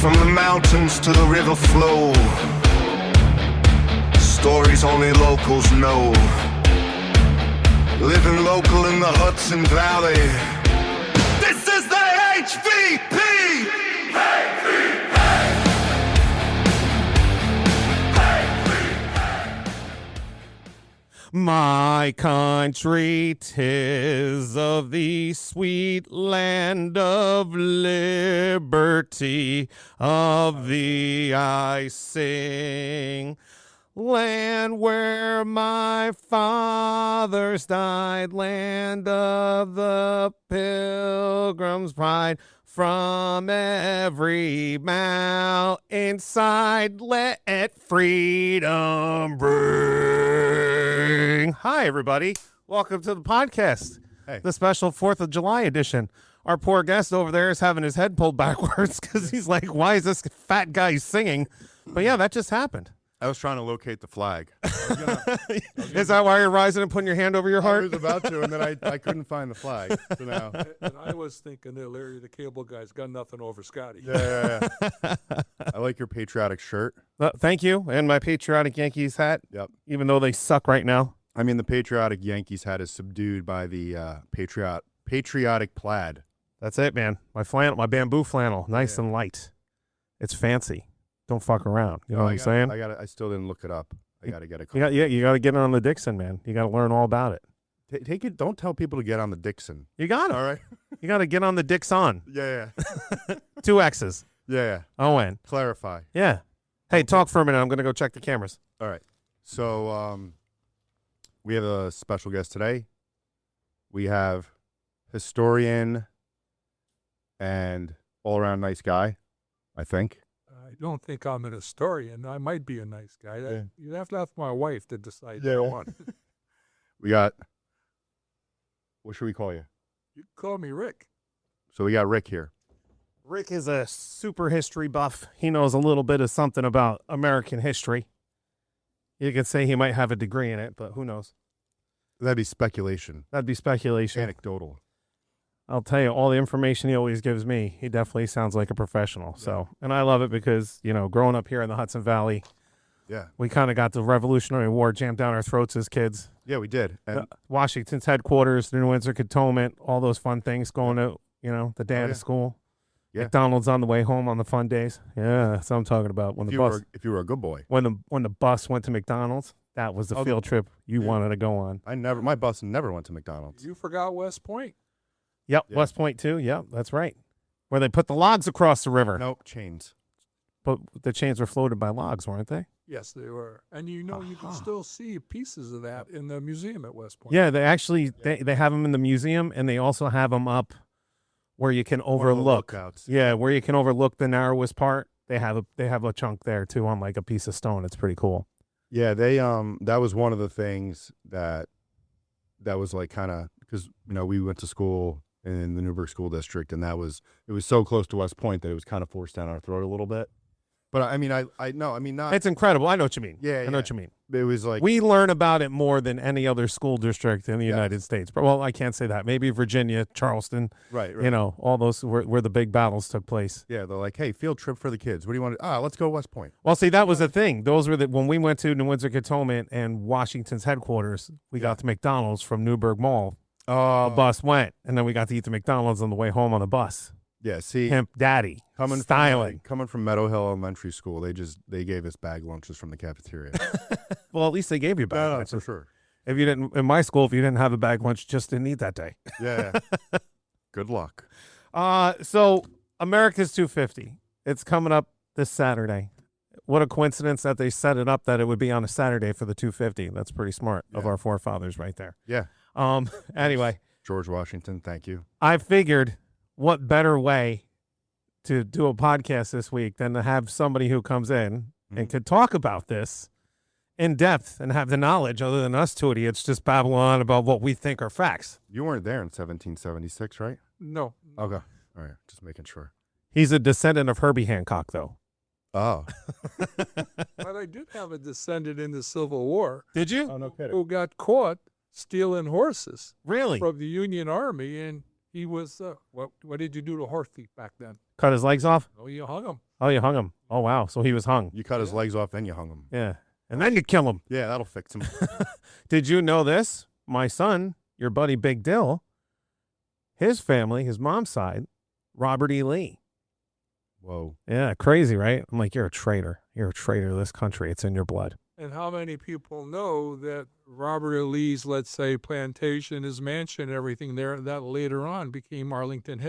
From the mountains to the river flow, stories only locals know. Living local in the Hudson Valley. This is the HVP! My country, 'tis of the sweet land of liberty, of thee I sing. Land where my fathers died, land of the pilgrim's pride. From every mountainside, let freedom ring. Hi, everybody. Welcome to the podcast, the special 4th of July edition. Our poor guest over there is having his head pulled backwards because he's like, why is this fat guy singing? But yeah, that just happened. I was trying to locate the flag. Is that why you're rising and putting your hand over your heart? I was about to, and then I couldn't find the flag. So now. And I was thinking that Larry the Cable Guy's got nothing over Scotty. Yeah. I like your patriotic shirt. Thank you. And my patriotic Yankees hat. Yep. Even though they suck right now. I mean, the patriotic Yankees hat is subdued by the patriotic plaid. That's it, man. My flannel, my bamboo flannel, nice and light. It's fancy. Don't fuck around. You know what I'm saying? I still didn't look it up. I got to get it. You got to get on the Dixon, man. You got to learn all about it. Take it. Don't tell people to get on the Dixon. You got it. All right. You got to get on the Dixon. Yeah. 2 X's. Yeah. O-N. Clarify. Yeah. Hey, talk for a minute. I'm going to go check the cameras. All right. So we have a special guest today. We have historian and all-around nice guy, I think. I don't think I'm an historian. I might be a nice guy. Yeah. You'd have to ask my wife to decide Yeah. what. We got, what should we call you? You can call me Rick. So we got Rick here. Rick is a super history buff. He knows a little bit of something about American history. You could say he might have a degree in it, but who knows? That'd be speculation. That'd be speculation. Anecdotal. I'll tell you, all the information he always gives me, he definitely sounds like a professional. So, and I love it because, you know, growing up here in the Hudson Valley, we kind of got the Revolutionary War jammed down our throats as kids. Yeah, we did. And Washington's headquarters, the New Windsor Cantonment, all those fun things, going to, you know, the day to school. Yeah. McDonald's on the way home on the fun days. Yeah, that's what I'm talking about. When if you were a good boy. When the bus went to McDonald's, that was the field trip you wanted to go on. My bus never went to McDonald's. You forgot West Point. Yep, yeah. West Point too. Yep, that's right. Where they put the logs across the river. Nope, chains. But the chains were floated by logs, weren't they? Yes, they were. And you know, you can still see pieces of that in the museum at West Point. Yeah, they actually they have them in the museum, and they also have them up where you can overlook. Yeah, where you can overlook the narrowest part. They have a chunk there too on like a piece of stone. It's pretty cool. Yeah, they that was one of the things that was like kind of, because you know we went to school in the Newburgh School District, and it was so close to West Point that it was kind of forced down our throat a little bit. But I mean, not. It's incredible. I know what you mean. Yeah, I know what you mean. It was like we learn about it more than any other school district in the United States. But well, I can't say that. Maybe Virginia, Charleston, right. You know, all those where the big battles took place. Yeah, they're like, hey, field trip for the kids. What do you want? Let's go West Point. Well, see, that was the thing. Those were when we went to New Windsor Cantonment and Washington's headquarters. We got to McDonald's from Newburgh Mall. The bus went, and then we got to eat the McDonald's on the way home on the bus. Yeah, see, Pimp Daddy, styling. Coming from Meadow Hill Elementary School, they gave us bag lunches from the cafeteria. Well, at least they gave you bag lunches. For sure. If you didn't, in my school, if you didn't have a bag lunch, just didn't eat that day. Yeah. Good luck. So America's 250. It's coming up this Saturday. What a coincidence that they set it up that it would be on a Saturday for the 250. That's pretty smart of our forefathers right there. Yeah. Anyway. George Washington, thank you. I figured, what better way to do a podcast this week than to have somebody who comes in and could talk about this in depth and have the knowledge, other than us two idiots just babble on about what we think are facts. You weren't there in 1776, right? No. Okay. All right. Just making sure. He's a descendant of Herbie Hancock, though. Oh. But I did have a descendant in the Civil War. Did you? Oh, no kidding. Who got caught stealing horses. Really? From the Union Army, and he was, what did you do to horse thief back then? Cut his legs off? Oh, you hung him. Oh, you hung him. Oh, wow. So he was hung. You cut his legs off, then you hung him. Yeah. And then you kill him. Yeah, that'll fix him. Did you know this? My son, your buddy Big Dill, his family, his mom's side, Robert E. Lee. Whoa. Yeah, crazy, right? I'm like, you're a traitor. You're a traitor to this country. It's in your blood. And how many people know that Robert E. Lee's, let's say, plantation, his mansion, everything there, that later on became Arlington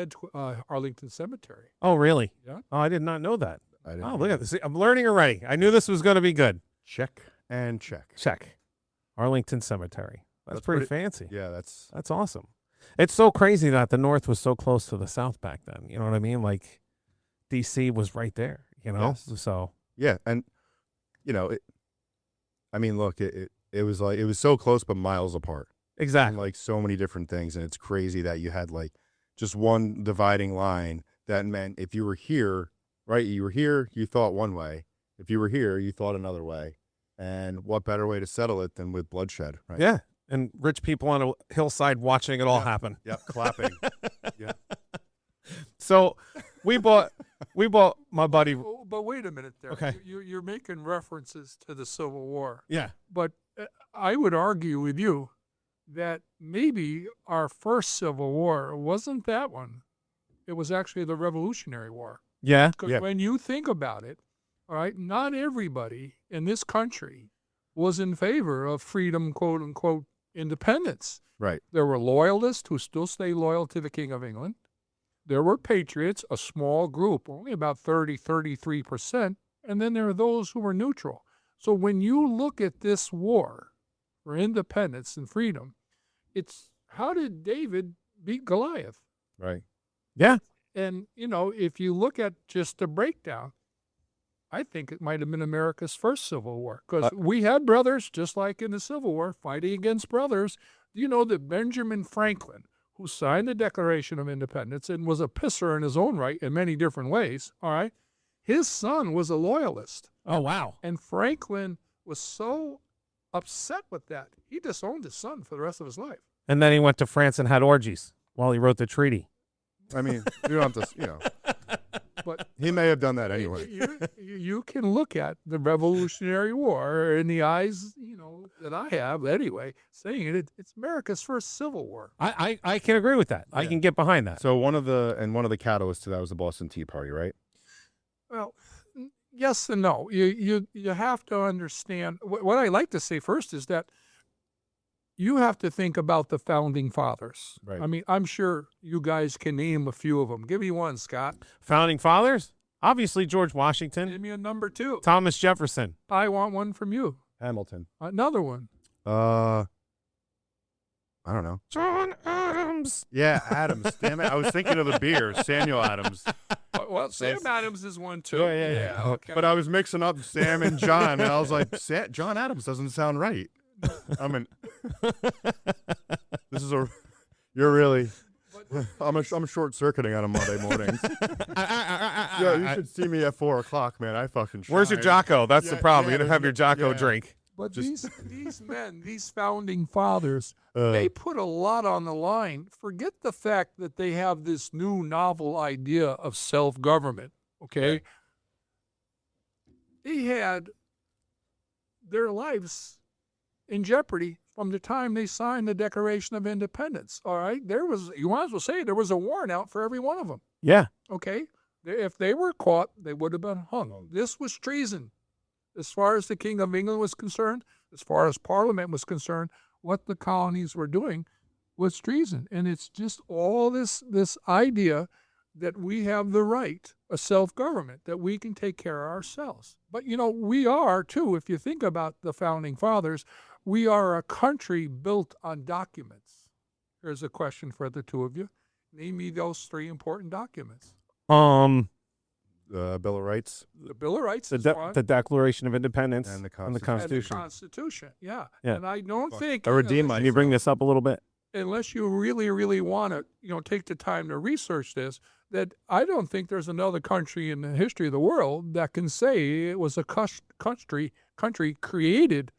Cemetery. Oh, really? Yeah. Oh, I did not know that. I didn't Oh, look at this. I'm learning already. I knew this was going to be good. Check and check. Check. Arlington Cemetery. That's pretty fancy. Yeah, that's That's awesome. It's so crazy that the North was so close to the South back then. You know what I mean? Like, D.C. was right there, you know? Yes. So, yeah, and look, it was like it was so close but miles apart. And exactly. like so many different things, and it's crazy that you had like just one dividing line that meant if you were here, right, you were here, you thought one way. If you were here, you thought another way. And what better way to settle it than with bloodshed, right? Yeah. And rich people on a hillside watching it all happen. Yep, clapping. Yeah. So we bought my buddy. But wait a minute there. Okay. You're making references to the Civil War. Yeah. But I would argue with you that maybe our first Civil War wasn't that one. It was actually the Revolutionary War. Yeah. Because Yeah. when you think about it, all right, not everybody in this country was in favor of freedom, quote unquote, independence. Right. There were loyalists who still stay loyal to the King of England. There were patriots, a small group, only about 33%. And then there are those who were neutral. So when you look at this war for independence and freedom, it's how did David beat Goliath? Right. Yeah. And, if you look at just the breakdown, I think it might have been America's first Civil War because we had brothers, just like in the Civil War, fighting against brothers. Do you know that Benjamin Franklin, who signed the Declaration of Independence and was a pisser in his own right in many different ways, all right, his son was a loyalist. Oh, wow. And Franklin was so upset with that, he disowned his son for the rest of his life. And then he went to France and had orgies while he wrote the treaty. I mean, you don't have to, But he may have done that anyway. you can look at the Revolutionary War in the eyes, that I have anyway, saying it's America's first Civil War. I can agree with that. I Yeah. can get behind that. So one of the catalysts to that was the Boston Tea Party, right? Well, yes and no. You have to understand. What I like to say first is that you have to think about the founding fathers. Right. I mean, I'm sure you guys can name a few of them. Give me one, Scott. Founding fathers? Obviously, George Washington, Give me a number two. Thomas Jefferson. I want one from you. Hamilton. Another one. I don't know. John Adams. Yeah, Adams. Damn it. I was thinking of the beer, Samuel Adams. Well, Sam Adams is one too. Oh, yeah. Okay. But I was mixing up Sam and John, and I was like, John Adams doesn't sound right. You're really, I'm short circuiting on a Monday morning. Yeah, you should see me at 4:00, man. I fucking Where's your shine. Jocko? That's the Yeah, problem. yeah, You don't have your Jocko yeah. drink. But Just- these men, these founding fathers, they put a lot on the line. Forget the fact that they have this new novel idea of self-government, okay? They had their lives in jeopardy from the time they signed the Declaration of Independence, all right? You might as well say there was a warrant out for every one of them, Yeah. okay? If they were caught, they would have been hung. This was treason. As far as the King of England was concerned, as far as Parliament was concerned, what the colonies were doing was treason. And it's just all this idea that we have the right, a self-government, that we can take care of ourselves. But, we are, too, if you think about the Founding Fathers, we are a country built on documents. Here's a question for the two of you. Name me those three important documents. The Bill of Rights The Bill of Rights The, is one. the Declaration of Independence and the and the Constitution. And the Constitution. Constitution, yeah. Yeah. And I don't think... I redeem Can you bring this up a little bit? Unless you really, really want to, take the time to research this, that I don't think there's another country in the history of the world that can say it was a country created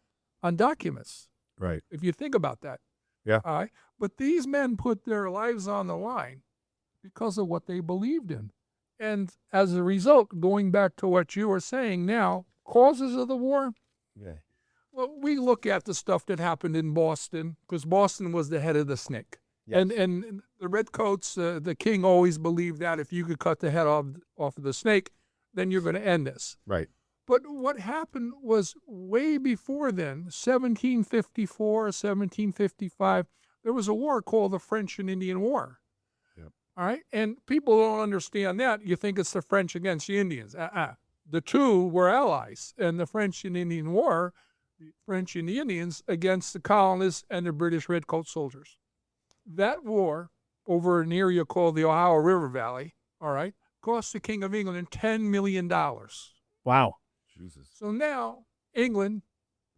on documents. Right. If you think about that. Yeah. All right. But these men put their lives on the line because of what they believed in. And as a result, going back to what you were saying now, causes of the war, Yeah. well, we look at the stuff that happened in Boston, because Boston was the head of the snake. Yes. And the redcoats, the king always believed that if you could cut the head off of the snake, then you're going to end this. Right. But what happened was way before then, 1754, 1755, there was a war called the French and Indian War. Yep. All right? And people don't understand that. You think it's the French against the Indians. The two were allies. And the French and Indian War, the French and the Indians against the colonists and the British redcoat soldiers. That war over an area called the Ohio River Valley, all right, cost the King of England $10 million. Wow. Jesus. So now England,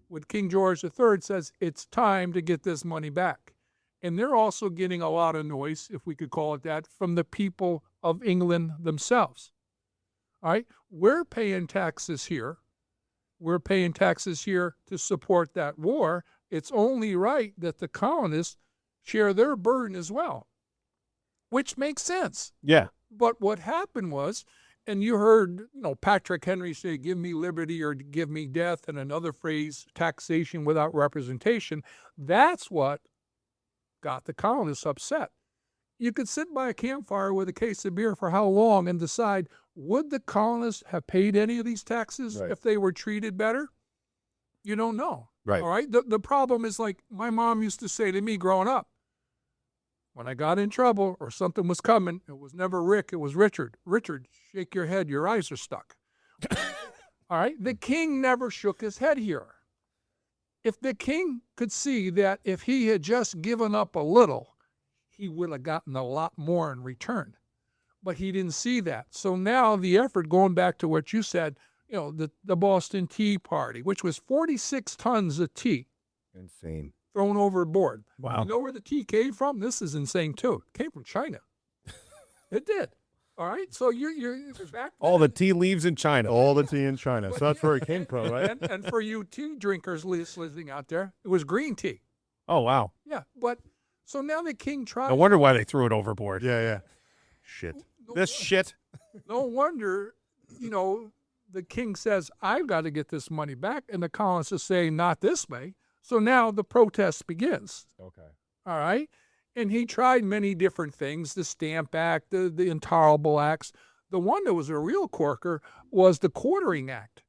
with King George III, says it's time to get this money back. And they're also getting a lot of noise, if we could call it that, from the people of England themselves. All right? We're paying taxes here. We're paying taxes here to support that war. It's only right that the colonists share their burden as well, which makes sense. Yeah. But what happened was, and you heard, Patrick Henry say, "Give me liberty or give me death," and another phrase, taxation without representation. That's what got the colonists upset. You could sit by a campfire with a case of beer for how long and decide, would the colonists have paid any of these taxes Right. if they were treated better? You don't know. Right. All right. The problem is, like my mom used to say to me growing up, when I got in trouble or something was coming, it was never Rick, it was Richard. Richard, shake your head, your eyes are stuck. All right? The king never shook his head here. If the king could see that if he had just given up a little, he would have gotten a lot more in return. But he didn't see that. So now the effort, going back to what you said, the Boston Tea Party, which was 46 tons of tea Insane. thrown overboard. Wow. You know where the tea came from? This is insane too. It came from China. It did. All right. So you're back. All the tea leaves in China. All the tea in China. So that's where it came from, right? and for you tea drinkers listening out there, it was green tea. Oh, wow. Yeah. But so now the king tried. No wonder why they threw it overboard. Yeah, yeah. Shit. This shit. No wonder, the king says, I've got to get this money back. And the colonists are saying, not this way. So now the protest begins. Okay. All right. And he tried many different things, the Stamp Act, the Intolerable Acts. The one that was a real corker was the Quartering Act.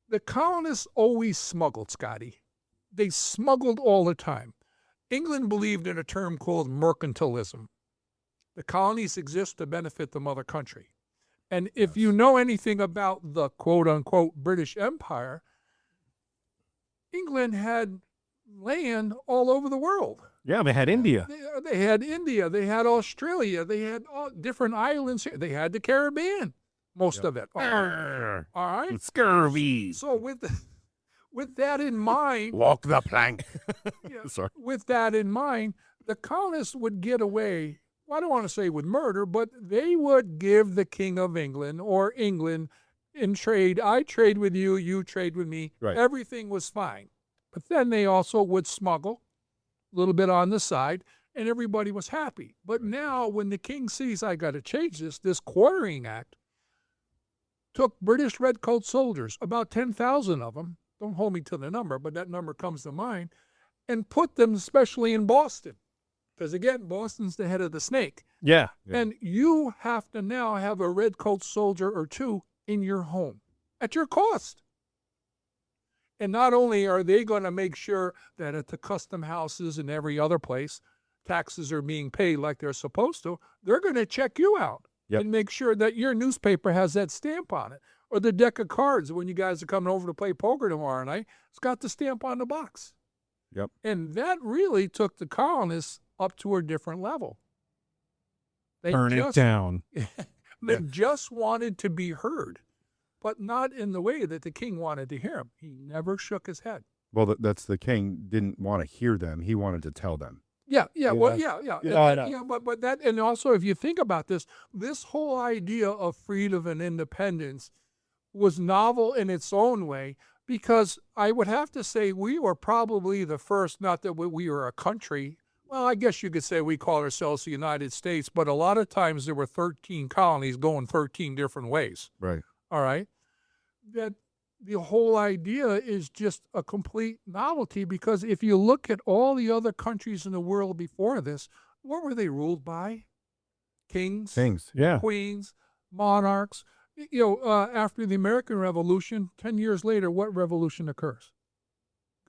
The colonists always smuggled, Scotty. They smuggled all the time. England believed in a term called mercantilism. The colonies exist to benefit the mother country. And if you know anything about the quote-unquote British Empire, England had land all over the world. Yeah, they had India. They had India, they had Australia, they had all different islands here. They had the Caribbean, most of it. All right. Scurvy. So with that in mind, Walk the plank. yeah, Sorry. with that in mind, the colonists would get away. Well, I don't want to say with murder, but they would give the King of England or England in trade. I trade with you, you trade with me. Right. Everything was fine. But then they also would smuggle a little bit on the side, and everybody was happy. But now when the king sees, I got to change this Quartering Act took British redcoat soldiers, about 10,000 of them, don't hold me to the number, but that number comes to mind, and put them especially in Boston. Because again, Boston's the head of the snake. Yeah. Yeah. And you have to now have a redcoat soldier or two in your home at your cost. And not only are they going to make sure that at the custom houses and every other place, taxes are being paid like they're supposed to, they're going to check you out Yep. and make sure that your newspaper has that stamp on it. Or the deck of cards when you guys are coming over to play poker tomorrow night, it's got the stamp on the box. Yep. And that really took the colonists up to a different level. They Burn it down. They just wanted to be heard, but not in the way that the king wanted to hear him. He never shook his head. Well, that's the king didn't want to hear them. He wanted to tell them. Yeah. Yeah. Well, Yeah, yeah. I know. Yeah, but that, and also if you think about this whole idea of freedom and independence was novel in its own way, because I would have to say we were probably the first, not that we were a country, well, I guess you could say we call ourselves the United States, but a lot of times there were 13 colonies going 13 different ways. Right. All right. That the whole idea is just a complete novelty, because if you look at all the other countries in the world before this, what were they ruled by? Kings, Things. Yeah. queens, monarchs. After the American Revolution, 10 years later, what revolution occurs?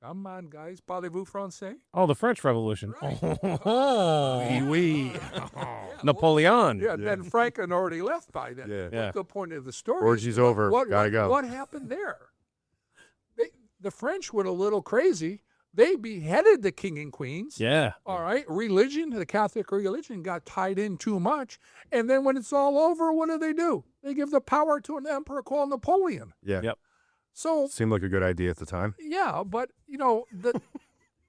Come on, guys. Parlez-vous français? Oh, the French Revolution. Right. Oh, oui. Yeah, Napoleon. Yeah, Ben Franklin already left by then. Yeah. Yeah. But the point of the story Orgy's is, over. Gotta go. What happened there? The French were a little crazy. They beheaded the king and queens. Yeah. All right. Religion, the Catholic religion, got tied in too much. And then when it's all over, what do? They give the power to an emperor called Napoleon. Yeah. Yep. So, Seemed like a good idea at the time. yeah, but,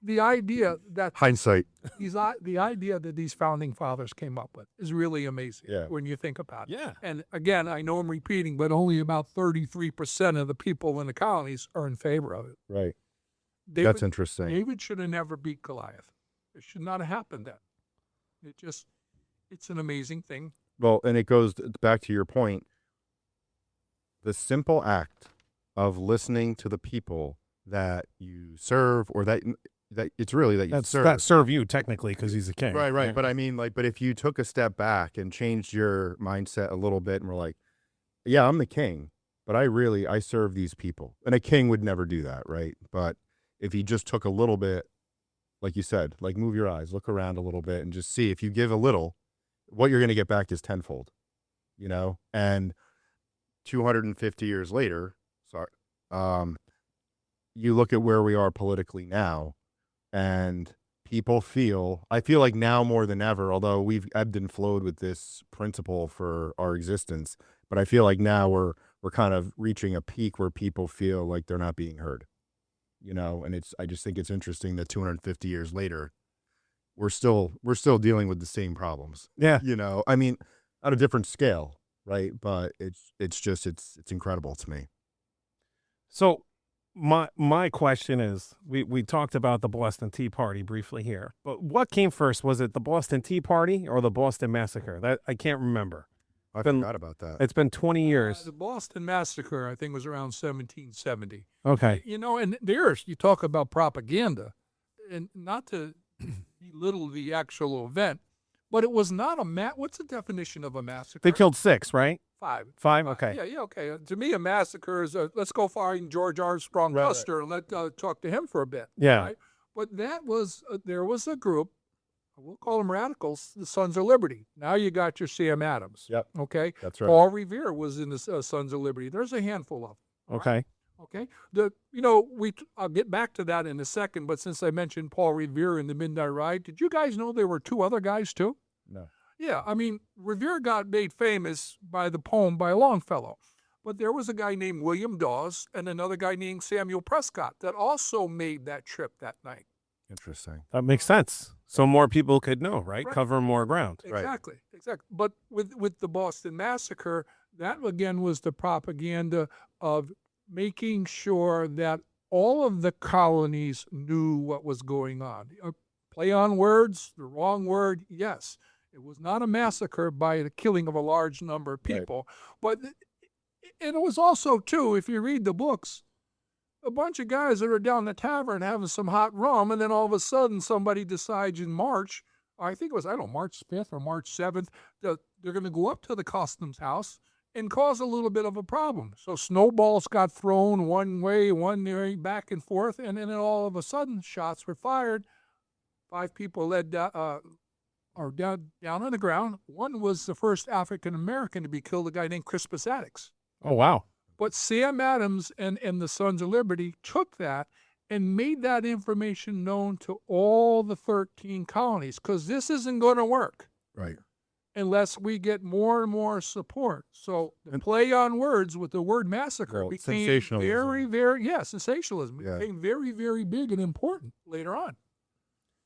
the idea that Hindsight. the idea that these founding fathers came up with is really amazing Yeah. when you think about it. Yeah. And again, I know I'm repeating, but only about 33% of the people in the colonies are in favor of it. Right. David, That's interesting. David should have never beat Goliath. It should not have happened then. It's an amazing thing. Well, and it goes back to your point. The simple act of listening to the people that you serve, or that it's really that you serve. That serve you technically because he's a king. Right. But I mean, but if you took a step back and changed your mindset a little bit and were like, yeah, I'm the king, but I serve these people. And a king would never do that, right? But if he just took a little bit, like you said, like move your eyes, look around a little bit and just see, if you give a little, what you're going to get back is tenfold, and 250 years later, you look at where we are politically now, and I feel like now more than ever, although we've ebbed and flowed with this principle for our existence, but I feel like now we're kind of reaching a peak where people feel like they're not being heard, and I just think it's interesting that 250 years later, we're still dealing with the same problems. Yeah. I mean, at a different scale, right? But it's incredible to me. So my question is, we talked about the Boston Tea Party briefly here, but what came first? Was it the Boston Tea Party or the Boston Massacre? That I can't remember. I Been- forgot about that. It's been 20 years. The Boston Massacre, I think, was around 1770. Okay. And there's, you talk about propaganda, and not to belittle the actual event, but it was not what's the definition of a massacre? They killed 6, right? 5. 5? Okay. Yeah, okay. To me, a massacre is let's go find George Armstrong Right. Custer and let talk to him for a bit. Yeah. Right? But that was there was a group, we'll call them radicals, the Sons of Liberty. Now you got your Sam Adams. Yep. Okay. That's right. Paul Revere was in the Sons of Liberty. There's a handful of them. Okay. Okay. I'll get back to that in a second, but since I mentioned Paul Revere in the Midnight Ride, did you guys know there were 2 other guys too? No. Yeah, I mean, Revere got made famous by the poem by Longfellow, but there was a guy named William Dawes and another guy named Samuel Prescott that also made that trip that night. Interesting. That makes sense. So more people could know, right? Right. Cover more ground. Right. Exactly. But with the Boston Massacre, that again was the propaganda of making sure that all of the colonies knew what was going on. Play on words, the wrong word, yes. It was not a massacre by the killing of a large number of Right. people. But and it was also, too, if you read the books, a bunch of guys that are down the tavern having some hot rum, and then all of a sudden somebody decides in March, I think it was, March 5th or March 7th, that they're going to go up to the customs house and cause a little bit of a problem. So snowballs got thrown one way, back and forth, and then all of a sudden shots were fired. 5 people down on the ground. One was the first African American to be killed, a guy named Crispus Attucks. Oh, wow. But Sam Adams and the Sons of Liberty took that and made that information known to all the 13 colonies, because this isn't going to work Right. unless we get more and more support. So the play on words with the word massacre Well, became sensationalism. very, very, sensationalism Yeah. became very, very big and important later on.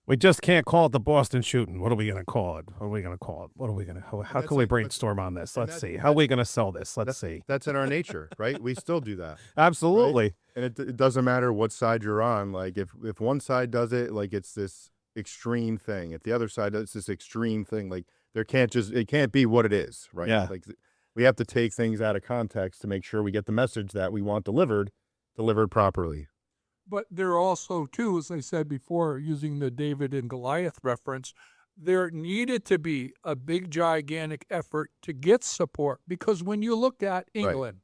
We just can't call it the Boston shooting. What are we going to call it? What are we going to call it? What are we going to? How That's can we it, but- brainstorm on this? and Let's that- see. How are we going to sell this? Let's see. That's in our nature, right? We still do that. Absolutely. And it doesn't matter what side you're on. Like if one side does it, like it's this extreme thing. If the other side does this extreme thing, like it can't be what it is, right? Yeah. Like we have to take things out of context to make sure we get the message that we want delivered properly. But there also, too, as I said before, using the David and Goliath reference, there needed to be a big, gigantic effort to get support. Because when you look at England,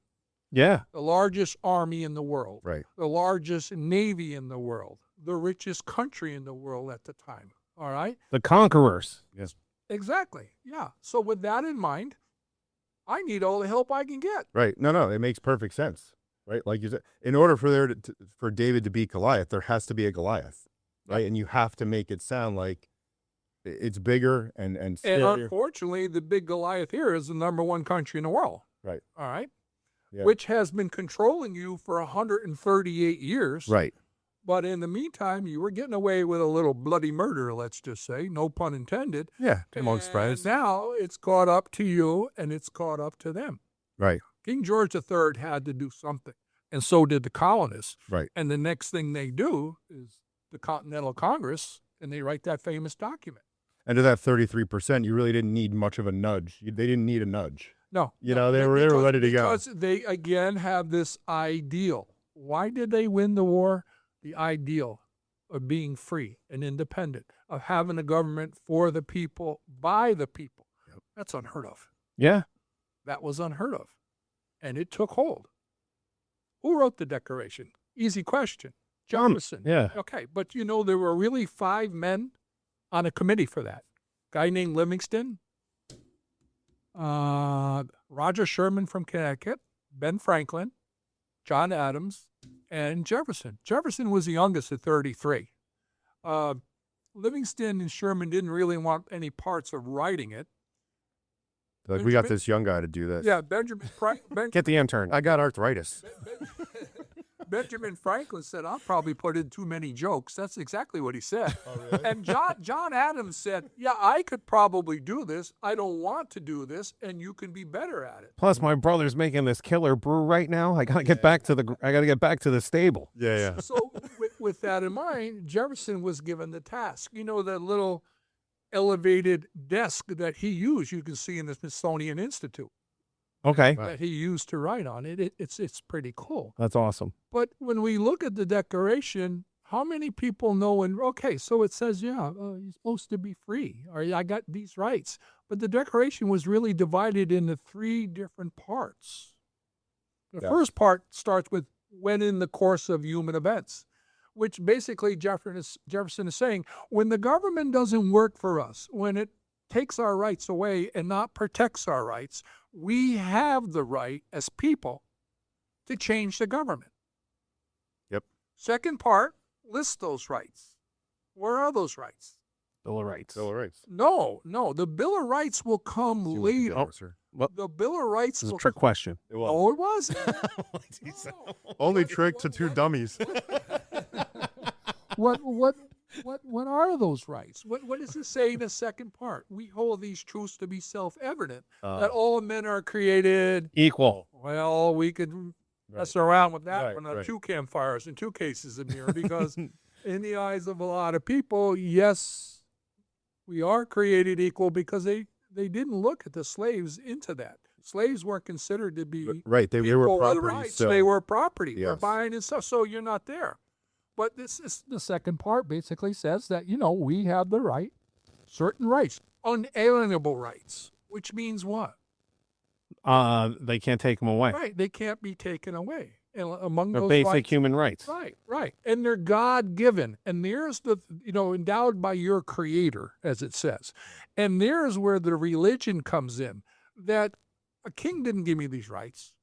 Yeah. the largest army in the world, Right. the largest navy in the world, the richest country in the world at the time, all right? The conquerors. Yes. Exactly, yeah. So with that in mind, I need all the help I can get. Right. No, it makes perfect sense. Right. Like you said, in order for for David to beat Goliath, there has to be a Goliath. Right. And you have to make it sound like it's bigger and And scarier. unfortunately, the big Goliath here is the number one country in the world. Right. All right. Yeah. Which has been controlling you for 138 years. Right. But in the meantime, you were getting away with a little bloody murder, let's just say, no pun intended. Yeah. And now it's caught up to you and it's caught up to them. Right. King George III had to do something, and so did the colonists. Right. And the next thing they do is the Continental Congress, and they write that famous document. And to that 33%, you really didn't need much of a nudge. They didn't need a nudge. No. You no, know, they were ready to go. Because they, again, have this ideal. Why did they win the war? The ideal of being free and independent, of having a government for the people, by the people. Yep. That's unheard of. Yeah. That was unheard of. And it took hold. Who wrote the Declaration? Easy question. Jefferson. Yeah. Okay, but you know, there were really 5 men on a committee for that. Guy named Livingston, Roger Sherman from Connecticut, Ben Franklin, John Adams, and Jefferson. Jefferson was the youngest at 33. Livingston and Sherman didn't really want any parts of writing it. Like, we got this young guy to do this. Yeah, Get the intern. I got arthritis. Benjamin Franklin said, I'll probably put in too many jokes. That's exactly what he said. And John Adams said, yeah, I could probably do this. I don't want to do this, and you can be better at it. Plus, my brother's making this killer brew right now. I gotta get back to the stable. Yeah. So with that in mind, Jefferson was given the task. You know, that little elevated desk that he used, you can see in the Smithsonian Institute, Okay. that he used to write on it. It's pretty cool. That's awesome. But when we look at the Declaration, how many people know? And okay, so it says, yeah, you're supposed to be free, or I got these rights. But the Declaration was really divided into 3 different parts. The first part starts with when in the course of human events, which basically Jefferson is saying, when the government doesn't work for us, when it takes our rights away and not protects our rights, we have the right as people to change the government. Yep. Second part lists those rights. Where are those rights? Bill of Rights. Bill of Rights. No. The Bill of Rights will come later. Officer. The Bill of Rights This is will a trick question. It was. No, it wasn't. Only trick to 2 dummies. What are those rights? What does it say in the second part? We hold these truths to be self-evident, that all men are created. Equal. Well, we could mess around with that Right, one. right. 2 campfires in 2 cases of mirror, because in the eyes of a lot of people, yes, we are created equal, because they didn't look at the slaves into that. Slaves weren't considered to be Right. They people were with property. rights. So They were property. We're Yes. buying and stuff, so you're not there. But this is the second part. Basically says that, you know, we have the right, certain rights, unalienable rights, which means what? They can't take them away. Right, they can't be taken away. And among They're those basic rights, human rights. right, and they're God given, and there's the, you know, endowed by your Creator, as it says, and there's where the religion comes in. That a king didn't give me these rights,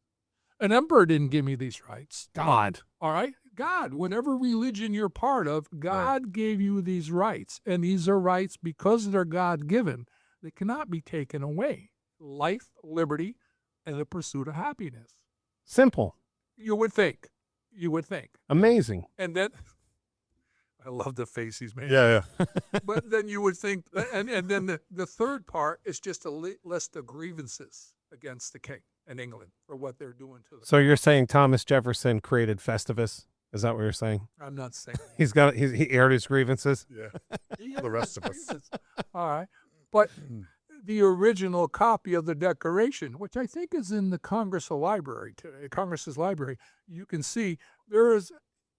an emperor didn't give me these rights. God. All right? God, whatever religion you're part of, God gave you these rights. And these are rights because they're God-given. They cannot be taken away. Life, liberty, and the pursuit of happiness. Simple. You would think. Amazing. And then, I love the face he's made. yeah. But then you would think, and then the third part is just a list of grievances against the king and England for what they're doing to them. So you're saying Thomas Jefferson created Festivus? Is that what you're saying? I'm not saying. He aired his grievances. Yeah. The rest of us. All right. But the original copy of the Declaration, which I think is in the Congress's library, you can see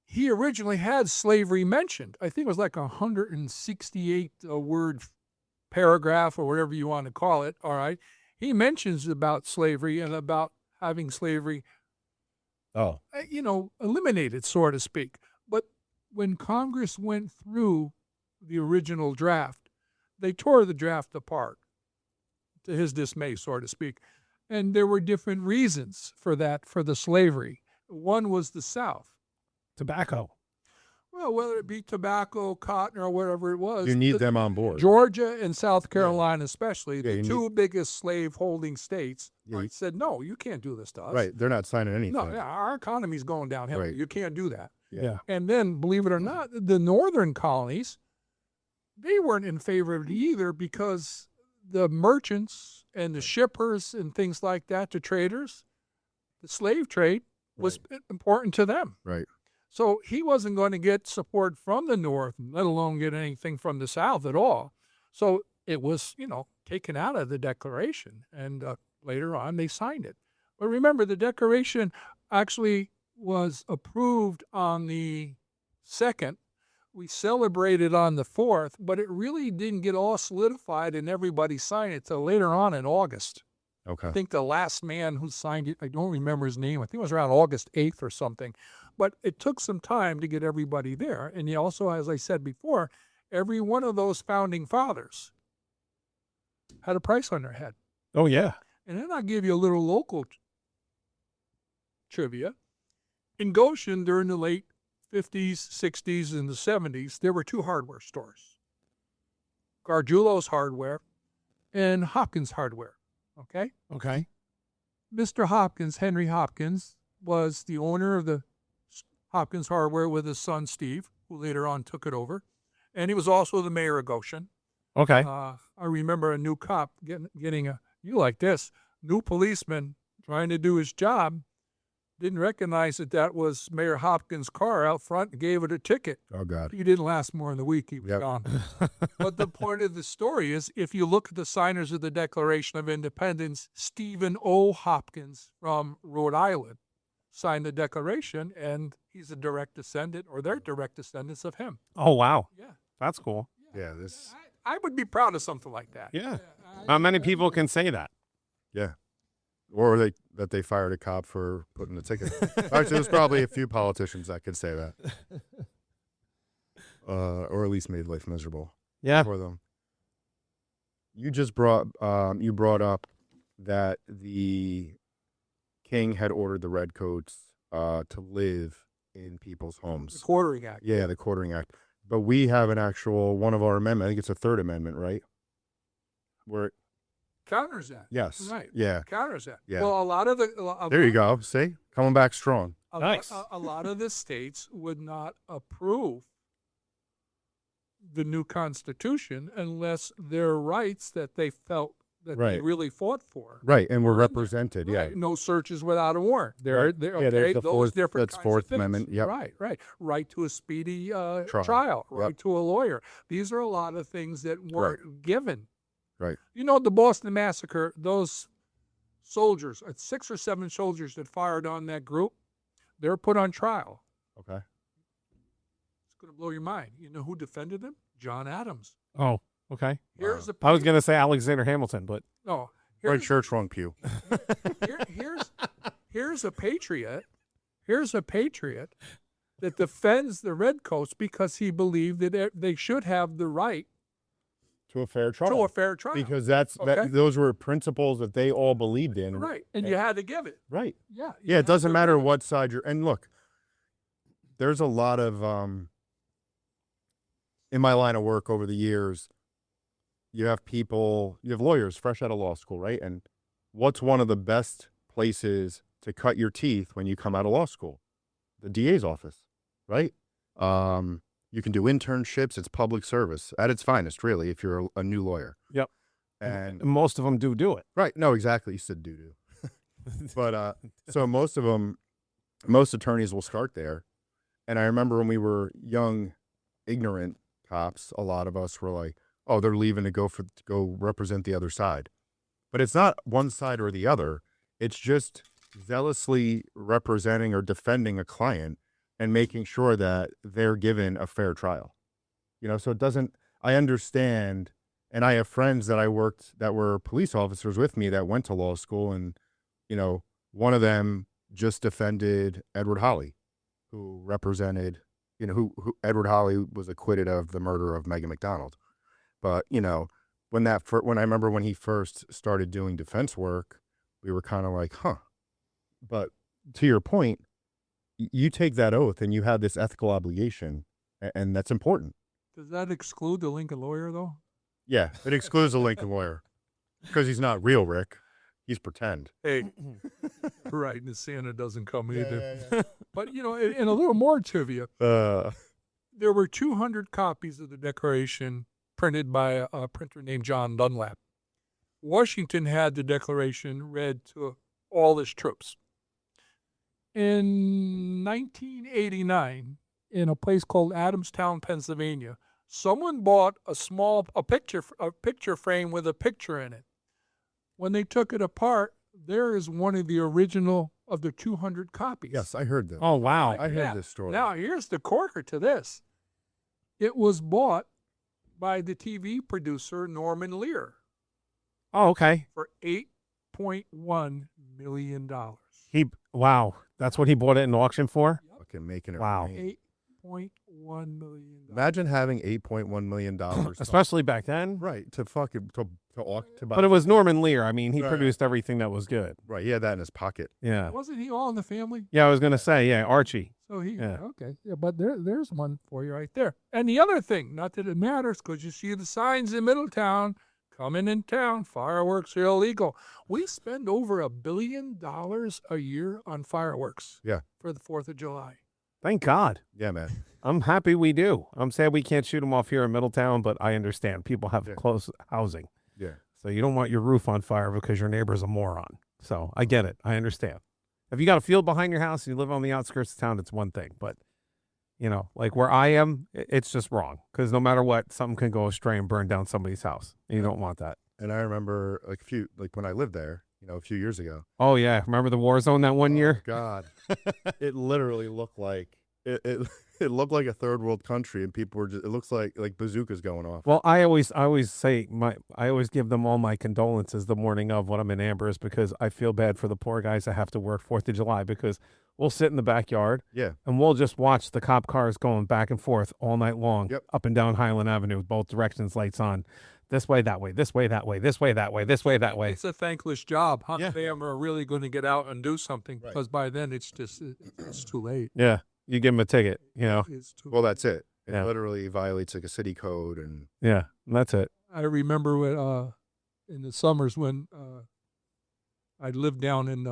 he originally had slavery mentioned. I think it was like 168 word paragraph or whatever you want to call it. All right. He mentions about slavery and about having slavery, Oh, eliminated, so to speak. But when Congress went through the original draft, they tore the draft apart, to his dismay, so to speak. And there were different reasons for that, for the slavery. One was the South. Tobacco. Well, whether it be tobacco, cotton, or whatever it was. you need them on board. Georgia and South Carolina, especially, Yeah, the you two biggest slave-holding states, Yeah, you- said, no, you can't do this to us. Right. They're not signing anything. No, yeah, our economy's going downhill. Right. You can't do that. Yeah. And then, believe it or not, the northern colonies, they weren't in favor of it either, because the merchants and the shippers and things like that, the traders, the slave trade was important to them. Right. So he wasn't going to get support from the North, let alone get anything from the South at all. So it was, taken out of the Declaration, and later on they signed it. But remember, the Declaration actually was approved on the 2nd. We celebrated on the 4th, but it really didn't get all solidified and everybody signed it till later on in August. Okay. I think the last man who signed it, I don't remember his name. I think it was around August 8th or something. But it took some time to get everybody there. And also, as I said before, every one of those founding fathers had a price on their head. Oh, yeah. And then I'll give you a little local trivia. In Goshen, during the late 50s, 60s, and the 70s, there were two hardware stores. Gargiulo's Hardware and Hopkins Hardware. Okay? Okay. Mr. Hopkins, Henry Hopkins, was the owner of the Hopkins Hardware with his son, Steve, who later on took it over. And he was also the mayor of Goshen. Okay. I remember a new cop getting new policeman trying to do his job, didn't recognize that was Mayor Hopkins' car out front and gave it a ticket. Oh, God. He didn't last more than a week. He was Yep. gone. But the point of the story is, if you look at the signers of the Declaration of Independence, Stephen O. Hopkins from Rhode Island signed the Declaration, and he's a direct descendant, or they're direct descendants of him. Oh, wow. Yeah. That's cool. Yeah, this. I would be proud of something like that. Yeah. Not many people can say that. Yeah. Or that they fired a cop for putting the ticket. Actually, there's probably a few politicians that could say that. Or at least made life miserable Yeah. for them. You just brought up that the king had ordered the redcoats to live in people's The homes. Quartering Act. Yeah, the Quartering Act. But we have an actual one of our amendments. I think it's the Third Amendment, right? Where Counters that. yes, Right. yeah, Counters that. Yeah. Well, a lot of there you go. See, coming back strong. Nice. A lot of the states would not approve the new Constitution unless their rights that they felt that they Right. really fought for. Right, and we're represented. Right. Yeah, No searches without a warrant. They're, Right. they're, Yeah, there's okay, the those Fourth- different that's kinds Fourth of things. Amendment, yep. Right. Right to a speedy trial. Trial. Right Yep. to a lawyer. These are a lot of things that weren't given. Right. You know, the Boston Massacre, those soldiers, 6 or 7 soldiers that fired on that group, they're put on trial. Okay. It's going to blow your mind. You know who defended them? John Adams. Oh, okay. Here's the I was going to say Alexander Hamilton, but no. Right Here's, church, wrong pew. here's a patriot. Here's a patriot that defends the redcoats because he believed that they should have the right To a fair trial. to a fair trial. Because Okay. those were principles that they all believed in. right, and you had to give it. Right. Yeah. Yeah, it doesn't matter what side you're. And look, there's a lot of in my line of work over the years. You have lawyers fresh out of law school, right? And what's one of the best places to cut your teeth when you come out of law school? The DA's office, right? You can do internships. It's public service at its finest, really, if you're a new lawyer. Yep. And most of them do it. right, no, exactly. You said doo-doo. But so most attorneys will start there. And I remember when we were young, ignorant cops, a lot of us were like, "Oh, they're leaving to go represent the other side." But it's not one side or the other. It's just zealously representing or defending a client and making sure that they're given a fair trial. So it doesn't. I understand, and I have friends that I worked that were police officers with me that went to law school, and one of them just defended Edward Holly, who represented, who Edward Holly was acquitted of the murder of Megan McDonald. But, when I remember when he first started doing defense work, we were kind of like, huh. But to your point, you take that oath and you have this ethical obligation, and that's important. Does that exclude the Lincoln lawyer, though? Yeah, it excludes the Lincoln lawyer because he's not real, Rick. He's pretend. Hey, right, and Santa doesn't come either. But, and a little more trivia. There were 200 copies of the Declaration printed by a printer named John Dunlap. Washington had the Declaration read to all his troops. In 1989, in a place called Adamstown, Pennsylvania, someone bought a picture frame with a picture in it. When they took it apart, there is one of the original of the 200 copies. Yes, I heard that. Oh, wow. I heard this story. Now, here's the corker to this. It was bought by the TV producer Norman Lear Oh, okay. for $8.1 million. Wow. That's what he bought it in auction for? Fucking making it Wow. rain. $8.1 million. Imagine having $8.1 million. Especially back then. Right, to fucking to buy. But it was Norman Lear. I mean, he Right. produced everything that was good. Right, he had that in his pocket. Yeah. Wasn't he all in the family? Yeah, I was going to say, yeah, Archie. So Yeah. okay. Yeah, but there's one for you right there. And the other thing, not that it matters, because you see the signs in Middletown, coming in town, fireworks are illegal. We spend over $1 billion a year on fireworks. Yeah. For the 4th of July. Thank God. Yeah, man. I'm happy we do. I'm sad we can't shoot them off here in Middletown, but I understand. People have Yeah. close housing. Yeah. So you don't want your roof on fire because your neighbor's a moron. So I get it. I understand. If you got a field behind your house and you live on the outskirts of town, it's one thing. But, like where I am, it's just wrong. Because no matter what, something can go astray and burn down somebody's house. And you don't want that. And I remember when I lived there, a few years ago. Oh, yeah. Remember the war zone that one year? God, it literally looked like it looked like a third world country, and people were just. It looks like bazookas going off. Well, I always say I always give them all my condolences the morning of when I'm in Amber's, because I feel bad for the poor guys that have to work 4th of July, because we'll sit in the backyard Yeah. and we'll just watch the cop cars going back and forth all night long, Yep. up and down Highland Avenue, both directions, lights on, this way, that way, this way, that way, this way, that way, this way, that way. It's a thankless job. Hunt Yeah. them are really going to get out and do something, Right. because by then it's too late. Yeah, you give them a ticket, It's too Well, that's it. It Yeah. literally violates like a city code, and Yeah, and that's it. I remember when, in the summers when I lived down in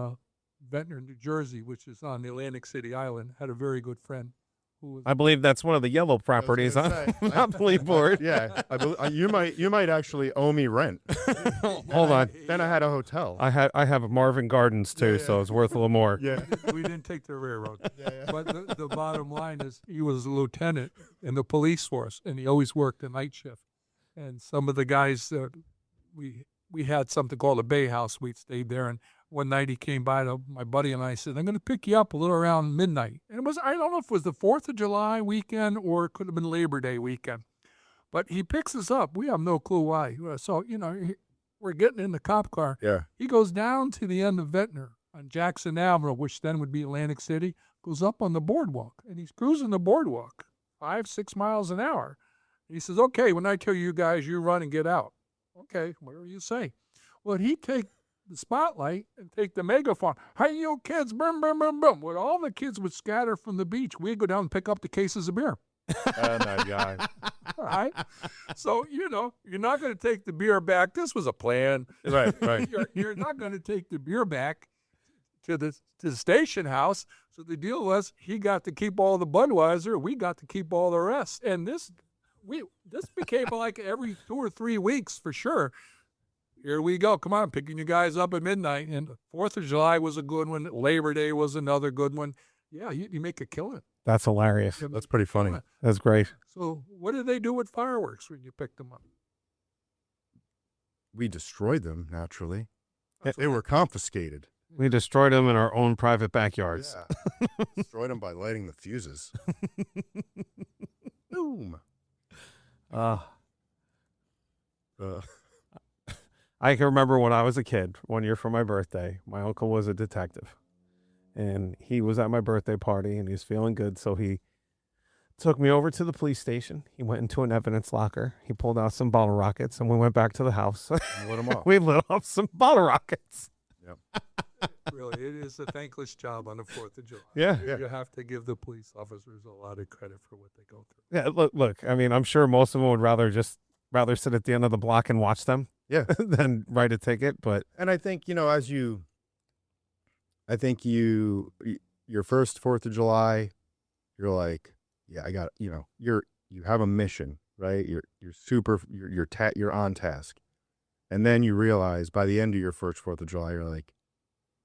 Ventnor, New Jersey, which is on the Atlantic City Island. Had a very good friend who was I believe that's one of the yellow properties on gonna say, Monopoly board. yeah, you might actually owe me rent. Hold on. Then I had a hotel. I have Marvin Gardens too, so it's worth a little more. yeah. we didn't take the railroad. But the bottom line is he was a lieutenant in the police force, and he always worked the night shift. And some of the guys, we had something called a Bay House. We stayed there, and one night he came by to my buddy and I said, I'm going to pick you up a little around midnight. And I don't know if it was the 4th of July weekend or it could have been Labor Day weekend. But he picks us up. We have no clue why. So, we're getting in the cop car. Yeah. He goes down to the end of Ventnor on Jackson Avenue, which then would be Atlantic City, goes up on the boardwalk. And he's cruising the boardwalk 5-6 miles an hour. He says, okay, when I tell you guys, you run and get out. Okay, whatever you say. Well, he'd take the spotlight and take the megaphone. Hey, you kids, boom, boom, boom, boom. When all the kids would scatter from the beach, we'd go down and pick up the cases of beer. Oh my God. All right? So, you're not going to take the beer back. This was a plan. Right. Right. You're not going to take the beer back to the station house. So the deal was he got to keep all the Budweiser. We got to keep all the rest. And this became like every 2 or 3 weeks for sure. Here we go. Come on, picking you guys up at midnight. And the 4th of July was a good one. Labor Day was another good one. Yeah, you make a killing. That's hilarious. That's pretty funny. That's great. So what did they do with fireworks when you picked them up? We destroyed them naturally. That's They were confiscated. We destroyed them in our own private backyards. Yeah. Destroyed them by lighting the fuses. Boom. Uh, Uh, I can remember when I was a kid, one year for my birthday, my uncle was a detective. And he was at my birthday party and he was feeling good. So he took me over to the police station. He went into an evidence locker. He pulled out some bottle rockets and we went back to the house. lit them off. We lit up some bottle rockets. really, it is a thankless job on the 4th of July. Yeah. You have to give the police officers a lot of credit for what they go through. Yeah. Look, I mean, I'm sure most of them would rather sit at the end of the block and watch them Yeah. than write a ticket. But And I think, your first 4th of July, you're like, yeah, I got, you have a mission, right? You're on task. And then you realize by the end of your first 4th of July, you're like,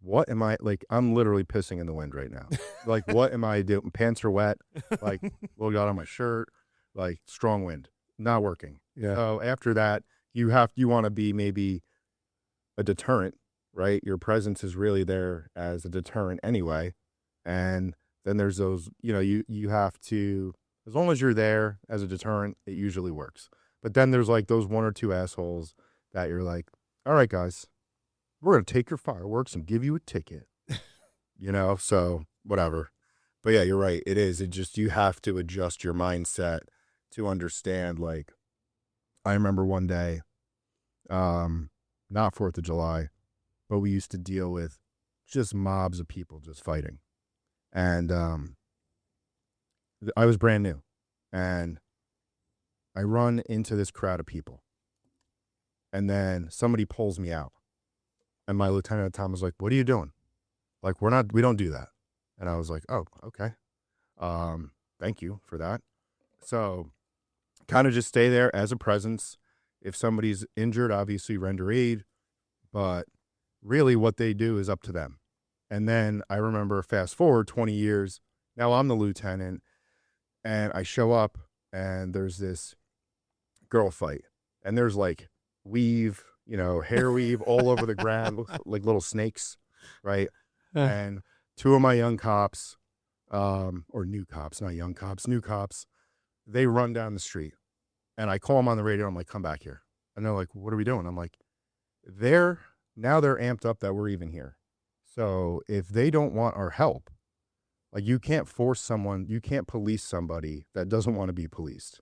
what am I, like, I'm literally pissing in the wind right now. Like, what am I doing? Pants are wet, like, got on my shirt, like, strong wind, not working. yeah. So after that, you want to be maybe a deterrent, right? Your presence is really there as a deterrent anyway. And then there's those, you have to, as long as you're there as a deterrent, it usually works. But then there's like those one or two assholes that you're like, all right, guys, we're going to take your fireworks and give you a ticket, so whatever. But yeah, you're right. It is. You have to adjust your mindset to understand, like, I remember one day, not 4th of July, but we used to deal with just mobs of people just fighting. And I was brand new. And I run into this crowd of people. And then somebody pulls me out. And my lieutenant at the time was like, what are you doing? Like, we don't do that. And I was like, oh, okay. Thank you for that. So kind of just stay there as a presence. If somebody's injured, obviously render aid, but really what they do is up to them. And then I remember, fast forward 20 years, now I'm the lieutenant, and I show up and there's this girl fight, and there's like weave, hair weave all over the ground, looks like little snakes, right? And two of my young cops, or new cops, not young cops, new cops, they run down the street, and I call them on the radio. I'm like, come back here. And they're like, what are we doing? I'm like, they're amped up that we're even here. So if they don't want our help, like, you can't police somebody that doesn't want to be policed.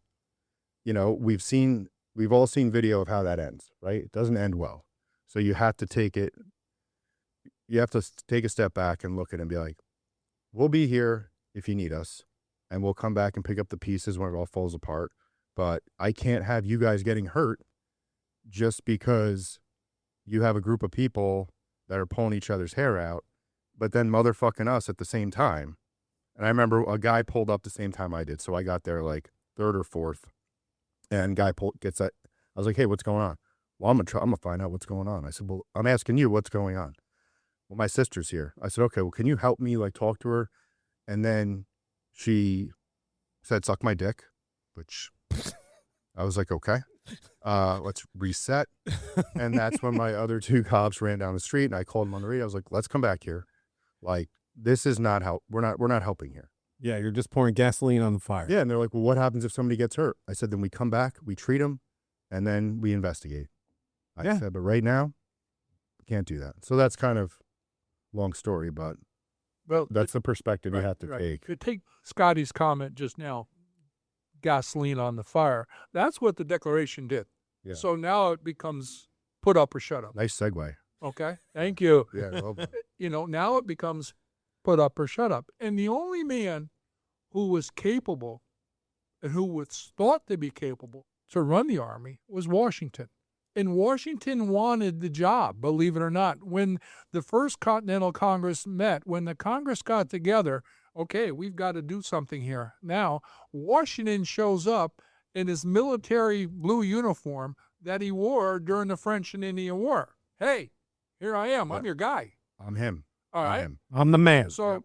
We've all seen video of how that ends, right? It doesn't end well. So you have to take a step back and look at it and be like, we'll be here if you need us, and we'll come back and pick up the pieces when it all falls apart. But I can't have you guys getting hurt just because you have a group of people that are pulling each other's hair out, but then motherfucking us at the same time. And I remember a guy pulled up the same time I did. So I got there like 3rd or 4th, and guy gets that. I was like, hey, what's going on? Well, I'm going to find out what's going on. I said, well, I'm asking you what's going on. Well, my sister's here. I said, okay, well, can you help me, like, talk to her? And then she said, suck my dick, which I was like, okay, let's reset. And that's when my other two cops ran down the street, and I called them on the radio. I was like, let's come back here. Like, this is not how we're not helping here. Yeah, you're just pouring gasoline on the fire. Yeah. And they're like, well, what happens if somebody gets hurt? I said, then we come back, we treat them, and then we investigate. I said, but right now, we can't do that. So that's kind of long story, but that's the perspective you have to take. If you take Scotty's comment just now, gasoline on the fire, that's what the Declaration did. Yeah. So now it becomes put up or shut up. Nice segue. Okay, thank you. Yeah. Well done. Now it becomes put up or shut up. And the only man who was capable and who was thought to be capable to run the Army was Washington. And Washington wanted the job, believe it or not. When the First Continental Congress met, when the Congress got together, okay, we've got to do something here. Now, Washington shows up in his military blue uniform that he wore during the French and Indian War. Hey, here I am. I'm your guy. I'm him. All right. I'm him. I'm the man. So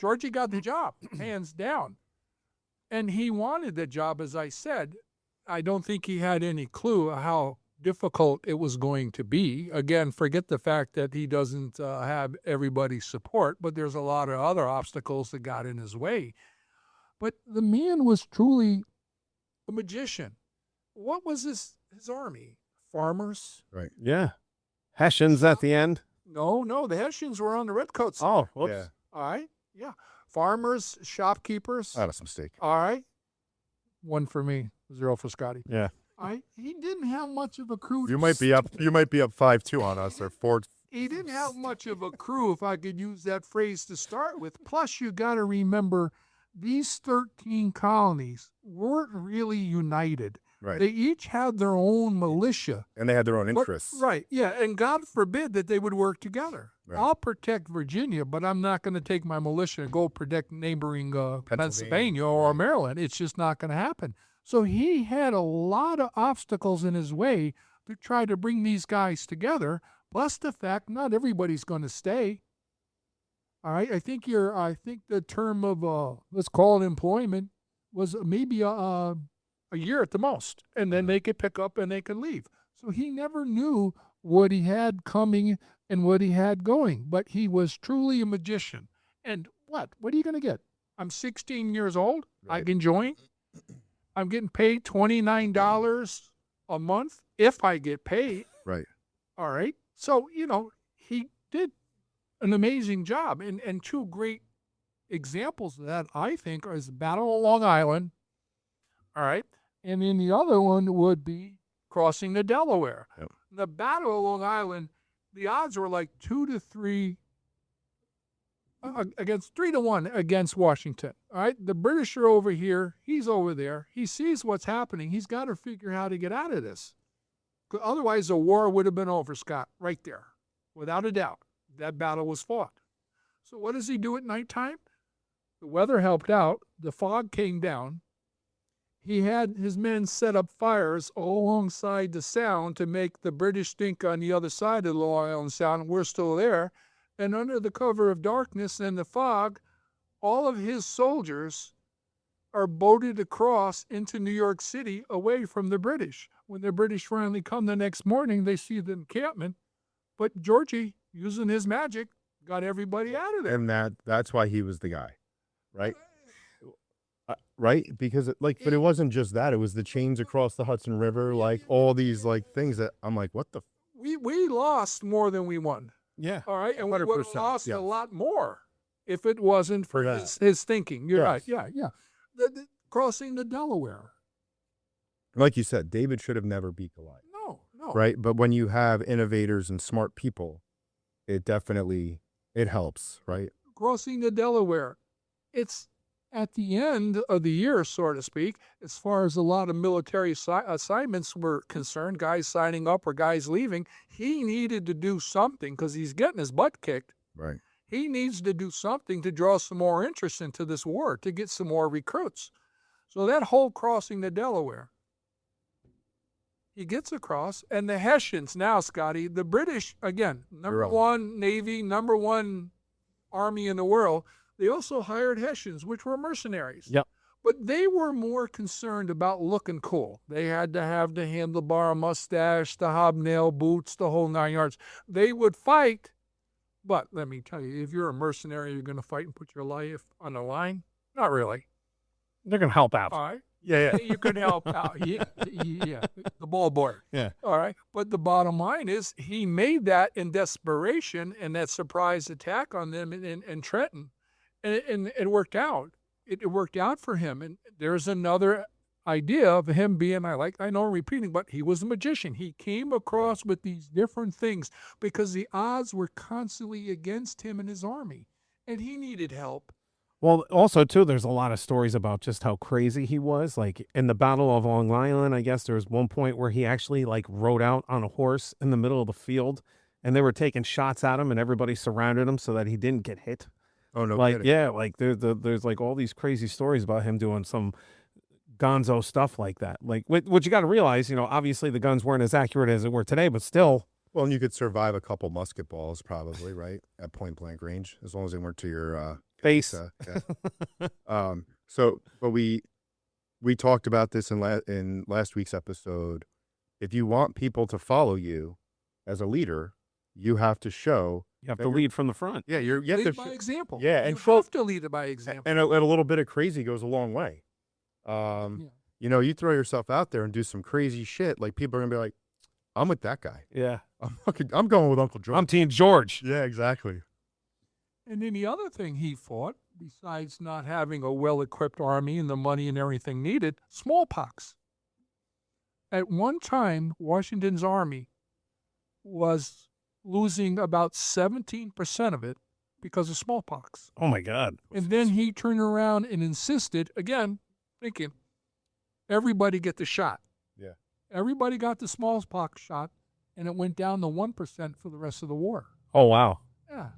Georgie got the job, hands down. And he wanted the job, as I said. I don't think he had any clue how difficult it was going to be. Again, forget the fact that he doesn't have everybody's support, but there's a lot of other obstacles that got in his way. But the man was truly a magician. What was his army? Farmers? Right. Yeah. Hessians at the end. No, the Hessians were on the redcoats. Oh, whoops. Yeah. All right, yeah. Farmers, shopkeepers. That's a mistake. All right. 1 for me, 0 for Scotty. Yeah. He didn't have much of a crew. You might be up 5-2 on us or 4. He didn't have much of a crew, if I could use that phrase to start with. Plus, you got to remember, these 13 colonies weren't really united. Right. They each had their own militia. And they had their own But- interests. right, yeah. And God forbid that they would work together. Right. I'll protect Virginia, but I'm not going to take my militia and go protect neighboring Pennsylvania or Right. Maryland. It's just not going to happen. So he had a lot of obstacles in his way to try to bring these guys together, plus the fact not everybody's going to stay. All right, I think the term of let's call it employment was maybe a year at the most, and then they could pick up and they could leave. So he never knew what he had coming and what he had going, but he was truly a magician. And what are you going to get? I'm 16 years old. I Right. can join. I'm getting paid $29 a month if I get paid. Right. All right. So, he did an amazing job. And 2 great examples of that, I think, is the Battle of Long Island. All right. And then the other one would be crossing the Delaware. Yep. The Battle of Long Island, the odds were like 2 to 3 against 3 to 1 against Washington. All right. The British are over here. He's over there. He sees what's happening. He's got to figure out how to get out of this. 'Cause otherwise, the war would have been over, Scott, right there. Without a doubt. That battle was fought. So what does he do at nighttime? The weather helped out. The fog came down. He had his men set up fires all alongside the sound to make the British think on the other side of the Long Island Sound we're still there. And under the cover of darkness and the fog, all of his soldiers are boated across into New York City away from the British. When the British finally come the next morning, they see the encampment. But Georgie, using his magic, got everybody out of there. And that's why he was the guy. Right? Right? Because but it wasn't just that. It was the chains across the Hudson River, like all these things that I'm like, what the We lost more than we won. Yeah. All right, and we would have 100%, lost yeah. a lot more if it wasn't for For that. his thinking. You're right. Yes. Yeah. The crossing the Delaware. like you said, David should have never beat Goliath. No. Right? But when you have innovators and smart people, it helps, right? Crossing the Delaware. It's at the end of the year, so to speak, as far as a lot of military assignments were concerned, guys signing up or guys leaving. He needed to do something because he's getting his butt kicked. Right. He needs to do something to draw some more interest into this war, to get some more recruits. So that whole crossing the Delaware, he gets across, and the Hessians now, Scotty, the British, again, number You're on. one Navy, number one army in the world, they also hired Hessians, which were mercenaries. Yep. But they were more concerned about looking cool. They had to have the handlebar mustache, the hobnail boots, the whole 9 yards. They would fight, but let me tell you, if you're a mercenary, you're going to fight and put your life on the line? Not really. They're going to help out. All right. Yeah. You could help out. Yeah, the ball board. Yeah. All right. But the bottom line is he made that in desperation and that surprise attack on them in Trenton. And it worked out. It worked out for him. And there's another idea of him being, I know I'm repeating, but he was a magician. He came across with these different things because the odds were constantly against him and his army. And he needed help. Well, also, too, there's a lot of stories about just how crazy he was. Like, in the Battle of Long Island, I guess there was one point where he actually, rode out on a horse in the middle of the field, and they were taking shots at him, and everybody surrounded him so that he didn't get hit. Oh, no kidding. There's all these crazy stories about him doing some gonzo stuff like that. Like, what you got to realize, obviously the guns weren't as accurate as it were today, but still. Well, and you could survive a couple musket balls probably, right? At point blank range, as long as they weren't to your Base. Yeah. So, but we talked about this in last week's episode. If you want people to follow you as a leader, you have to show. You have that to you're- lead from the front. Yeah, you have Lead to. by example. Yeah, you and show- have to lead it by example. And a little bit of crazy goes a long way. Yeah. You know, you throw yourself out there and do some crazy shit, like people are gonna be like, "I'm with that guy. Yeah. I'm going with Uncle George." I'm Team George. Yeah, exactly. And then the other thing he fought, besides not having a well-equipped army and the money and everything needed, smallpox. At one time, Washington's army was losing about 17% of it because of smallpox. Oh my God. And then he turned around and insisted, again, thinking, everybody get the shot. Yeah. Everybody got the smallpox shot, and it went down to 1% for the rest of the war. Oh wow. Yeah.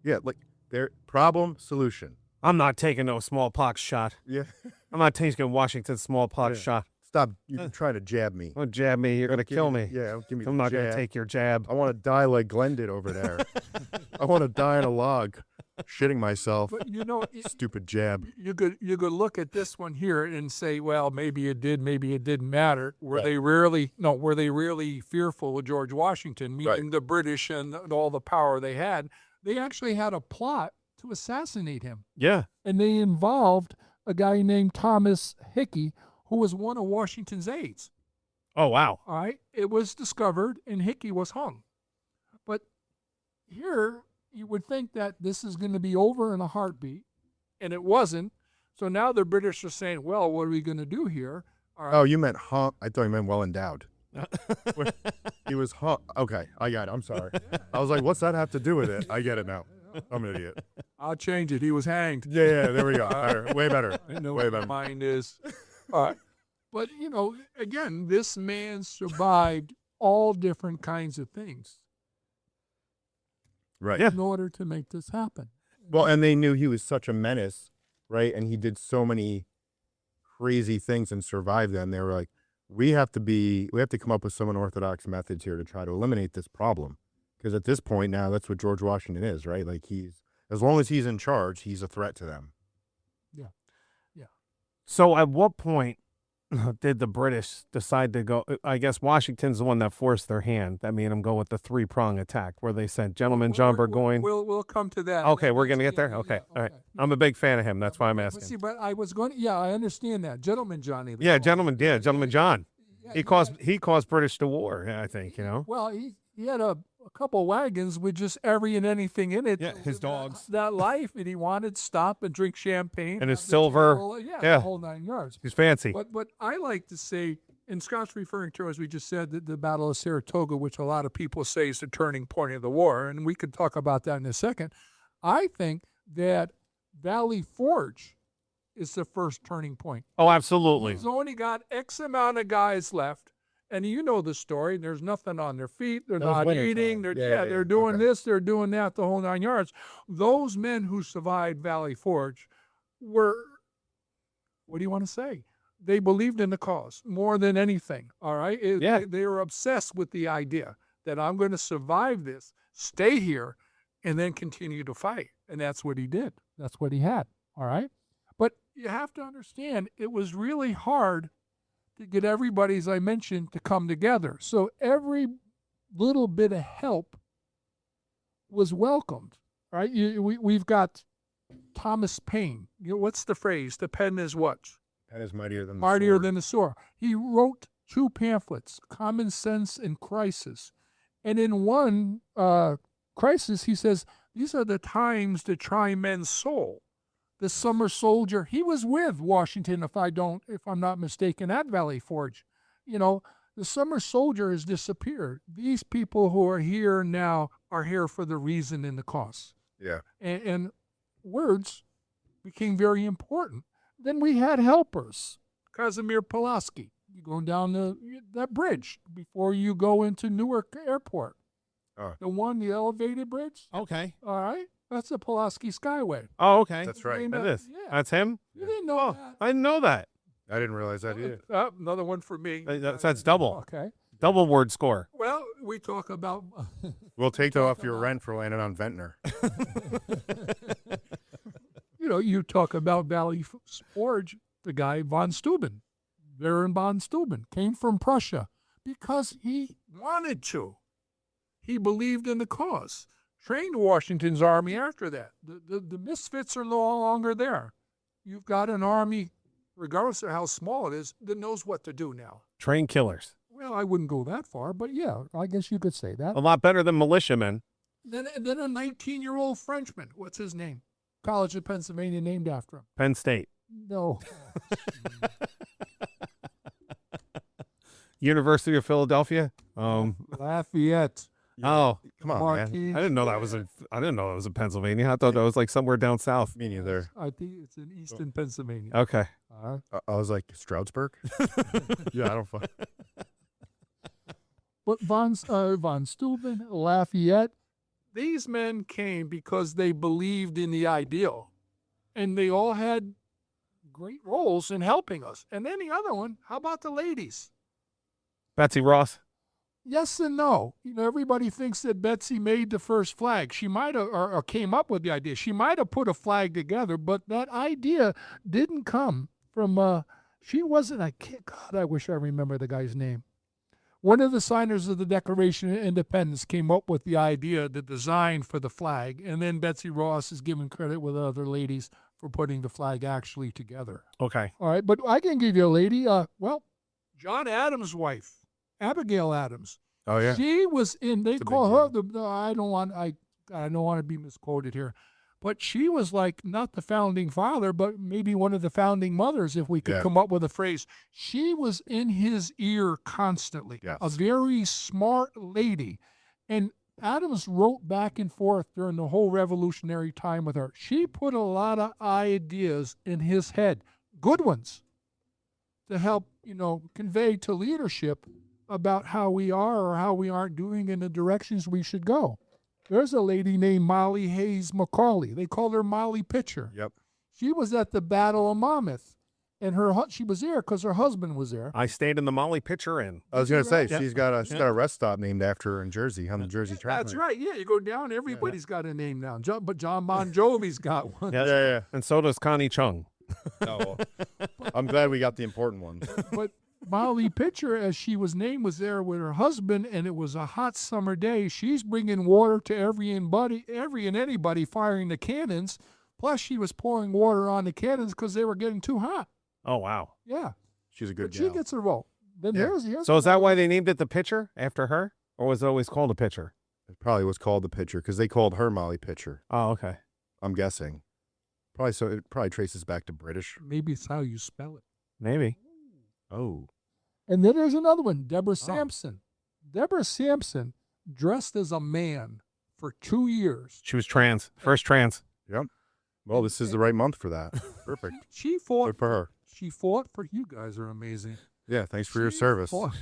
Yeah, like their problem solution. I'm not taking no smallpox shot. Yeah. I'm not taking Washington's smallpox Yeah. shot. Stop. You can try to jab me. Don't jab me. You're gonna Give kill me. Yeah, don't give me. I'm the not gonna jab. take your jab. I want to die like Glenn did over there. I want to die in a log, shitting myself. But you know, Stupid jab. you could look at this one here and say, well, maybe it did, maybe it didn't matter. Were they really fearful of George Washington, meaning the British and all the power they had? They actually had a plot to assassinate him, Yeah. and they involved a guy named Thomas Hickey, who was one of Washington's aides. Oh wow. All right, it was discovered, and Hickey was hung. But here, you would think that this is going to be over in a heartbeat, and it wasn't. So now the British are saying, well, what are we going to do here? All right. Oh, you meant hung. I thought you meant well endowed. He was hung. Okay, I got it. I'm sorry. I was like, what's that have to do with it? I get it now. I'm an idiot. I'll change it. He was hanged. Yeah, there we go. All right, way better. I know Way what better. my mind is. All right. But, you know, again, this man survived all different kinds of things Right. Yeah. in order to make this happen. Well, and they knew he was such a menace, right? And he did so many crazy things and survived them. They were like, we have to come up with some unorthodox methods here to try to eliminate this problem. Because at this point now, that's what George Washington is, right? Like as long as he's in charge, he's a threat to them. So at what point did the British decide to go? I guess Washington's the one that forced their hand. That made them go with the three-prong attack, where they sent Gentleman John Burgoyne. We'll come to that. Okay, we're gonna get Yeah, there. Okay, yeah, all right. okay. I'm a big fan of him. That's why I'm But asking. see, but I was going. Yeah, I understand that, Gentleman Johnny. they Yeah, call him. Gentleman John. Yeah, He caused British to war. I think you know. Well, he had a couple wagons with just every and anything in it. Yeah, to his live dogs. That life, and he wanted to stop and drink champagne. And his have the silver- table, yeah, yeah. the whole 9 yards. He's fancy. But I like to say, and Scott's referring to, as we just said, the Battle of Saratoga, which a lot of people say is the turning point of the war, and we could talk about that in a second. I think that Valley Forge is the first turning point. Oh, absolutely. He's only got X amount of guys left. And you know the story. There's nothing on their feet. They're That was not winter eating. time. They're Yeah, they're doing okay. this. They're doing that. The whole 9 yards. Those men who survived Valley Forge were, what do you want to say? They believed in the cause more than anything. All right. Yeah. They were obsessed with the idea that I'm going to survive this, stay here, and then continue to fight. And that's what he did. That's what he had. All right. But you have to understand, it was really hard to get everybody, as I mentioned, to come together. So every little bit of help was welcomed, right? We've got Thomas Paine. You know, what's the phrase? The pen is what? Pen is mightier than the Mightier sword. than the sword. He wrote 2 pamphlets, Common Sense and Crisis. And in one crisis, he says, these are the times to try men's soul. The summer soldier, he was with Washington, if I'm not mistaken, at Valley Forge. You know, the summer soldier has disappeared. These people who are here now are here for the reason and the cause. Yeah. And words became very important. Then we had helpers. Casimir Pulaski. You're going down that bridge before you go into Newark Airport. Oh. The elevated bridge. Okay. All right. That's the Pulaski Skyway. Oh, okay. That's right. Named That is. yeah. That's him. You didn't know Oh, that. I didn't know that. I didn't realize that either. Another one for me. That's double. Okay. Double word score. Well, we talk about We'll take that off your rent for landing on Ventnor. you talk about Valley Forge, the guy von Steuben, Baron von Steuben, came from Prussia because he wanted to. He believed in the cause. Trained Washington's army after that. The misfits are no longer there. You've got an army, regardless of how small it is, that knows what to do now. Train killers. Well, I wouldn't go that far, but yeah, I guess you could say that. A lot better than militiamen. Then a 19-year-old Frenchman. What's his name? College of Pennsylvania named after him. Penn State. No. University of Philadelphia. Lafayette. Oh, Come on, man. Marquis. I didn't know that was in Pennsylvania. I thought that was like somewhere down south. Me neither. I think it's in eastern Pennsylvania. Okay. I was like, Stroudsburg? Yeah, I don't fuck. But von Steuben, Lafayette, these men came because they believed in the ideal. And they all had great roles in helping us. And then the other one, how about the ladies? Betsy Ross. Yes and no. You know, everybody thinks that Betsy made the first flag. She might have, or came up with the idea. She might have put a flag together, but that idea didn't come from, she wasn't a kid. God, I wish I remember the guy's name. One of the signers of the Declaration of Independence came up with the idea, the design for the flag, and then Betsy Ross is given credit with other ladies for putting the flag actually together. Okay. All right, but I can give you a lady, John Adams' wife, Abigail Adams. Oh, yeah. She was in. They It's a call big her the. I don't want to be misquoted here, but she was like not the founding father, but maybe one of the founding mothers, if we could Yeah. come up with a phrase. She was in his ear constantly. Yes. A very smart lady, and Adams wrote back and forth during the whole revolutionary time with her. She put a lot of ideas in his head, good ones, to help convey to leadership about how we are or how we aren't doing in the directions we should go. There's a lady named Molly Hayes Macaulay. They called her Molly Pitcher. Yep. She was at the Battle of Monmouth, and she was there because her husband was there. I stayed in the Molly Pitcher Inn. I was gonna say Yeah. she's got a rest stop named after her in Jersey on the Jersey track. That's right. Yeah, you go down, everybody's got a name now. But John Bon Jovi's got one. Yeah. Yeah. And so does Connie Chung. Oh, well. I'm glad we got the important ones. But Molly Pitcher, as she was named, was there with her husband, and it was a hot summer day. She's bringing water to every and anybody firing the cannons. Plus, she was pouring water on the cannons because they were getting too hot. Oh, wow. Yeah, She's a good but she gal. gets a roll. Then Yeah. here's So is that why they named it the Pitcher after her? Or was it always called a Pitcher? It probably was called the Pitcher because they called her Molly Pitcher. Oh, okay. I'm guessing. Probably so. It probably traces back to British. maybe it's how you spell it. Maybe. Oh, And then there's another one, Deborah Sampson. Deborah Sampson dressed as a man for 2 years. She was trans. First trans. yep. Well, this is the right month for that. Perfect. She fought. Good for her. She fought for you guys. Are amazing. Yeah. Thanks for your She service. fought-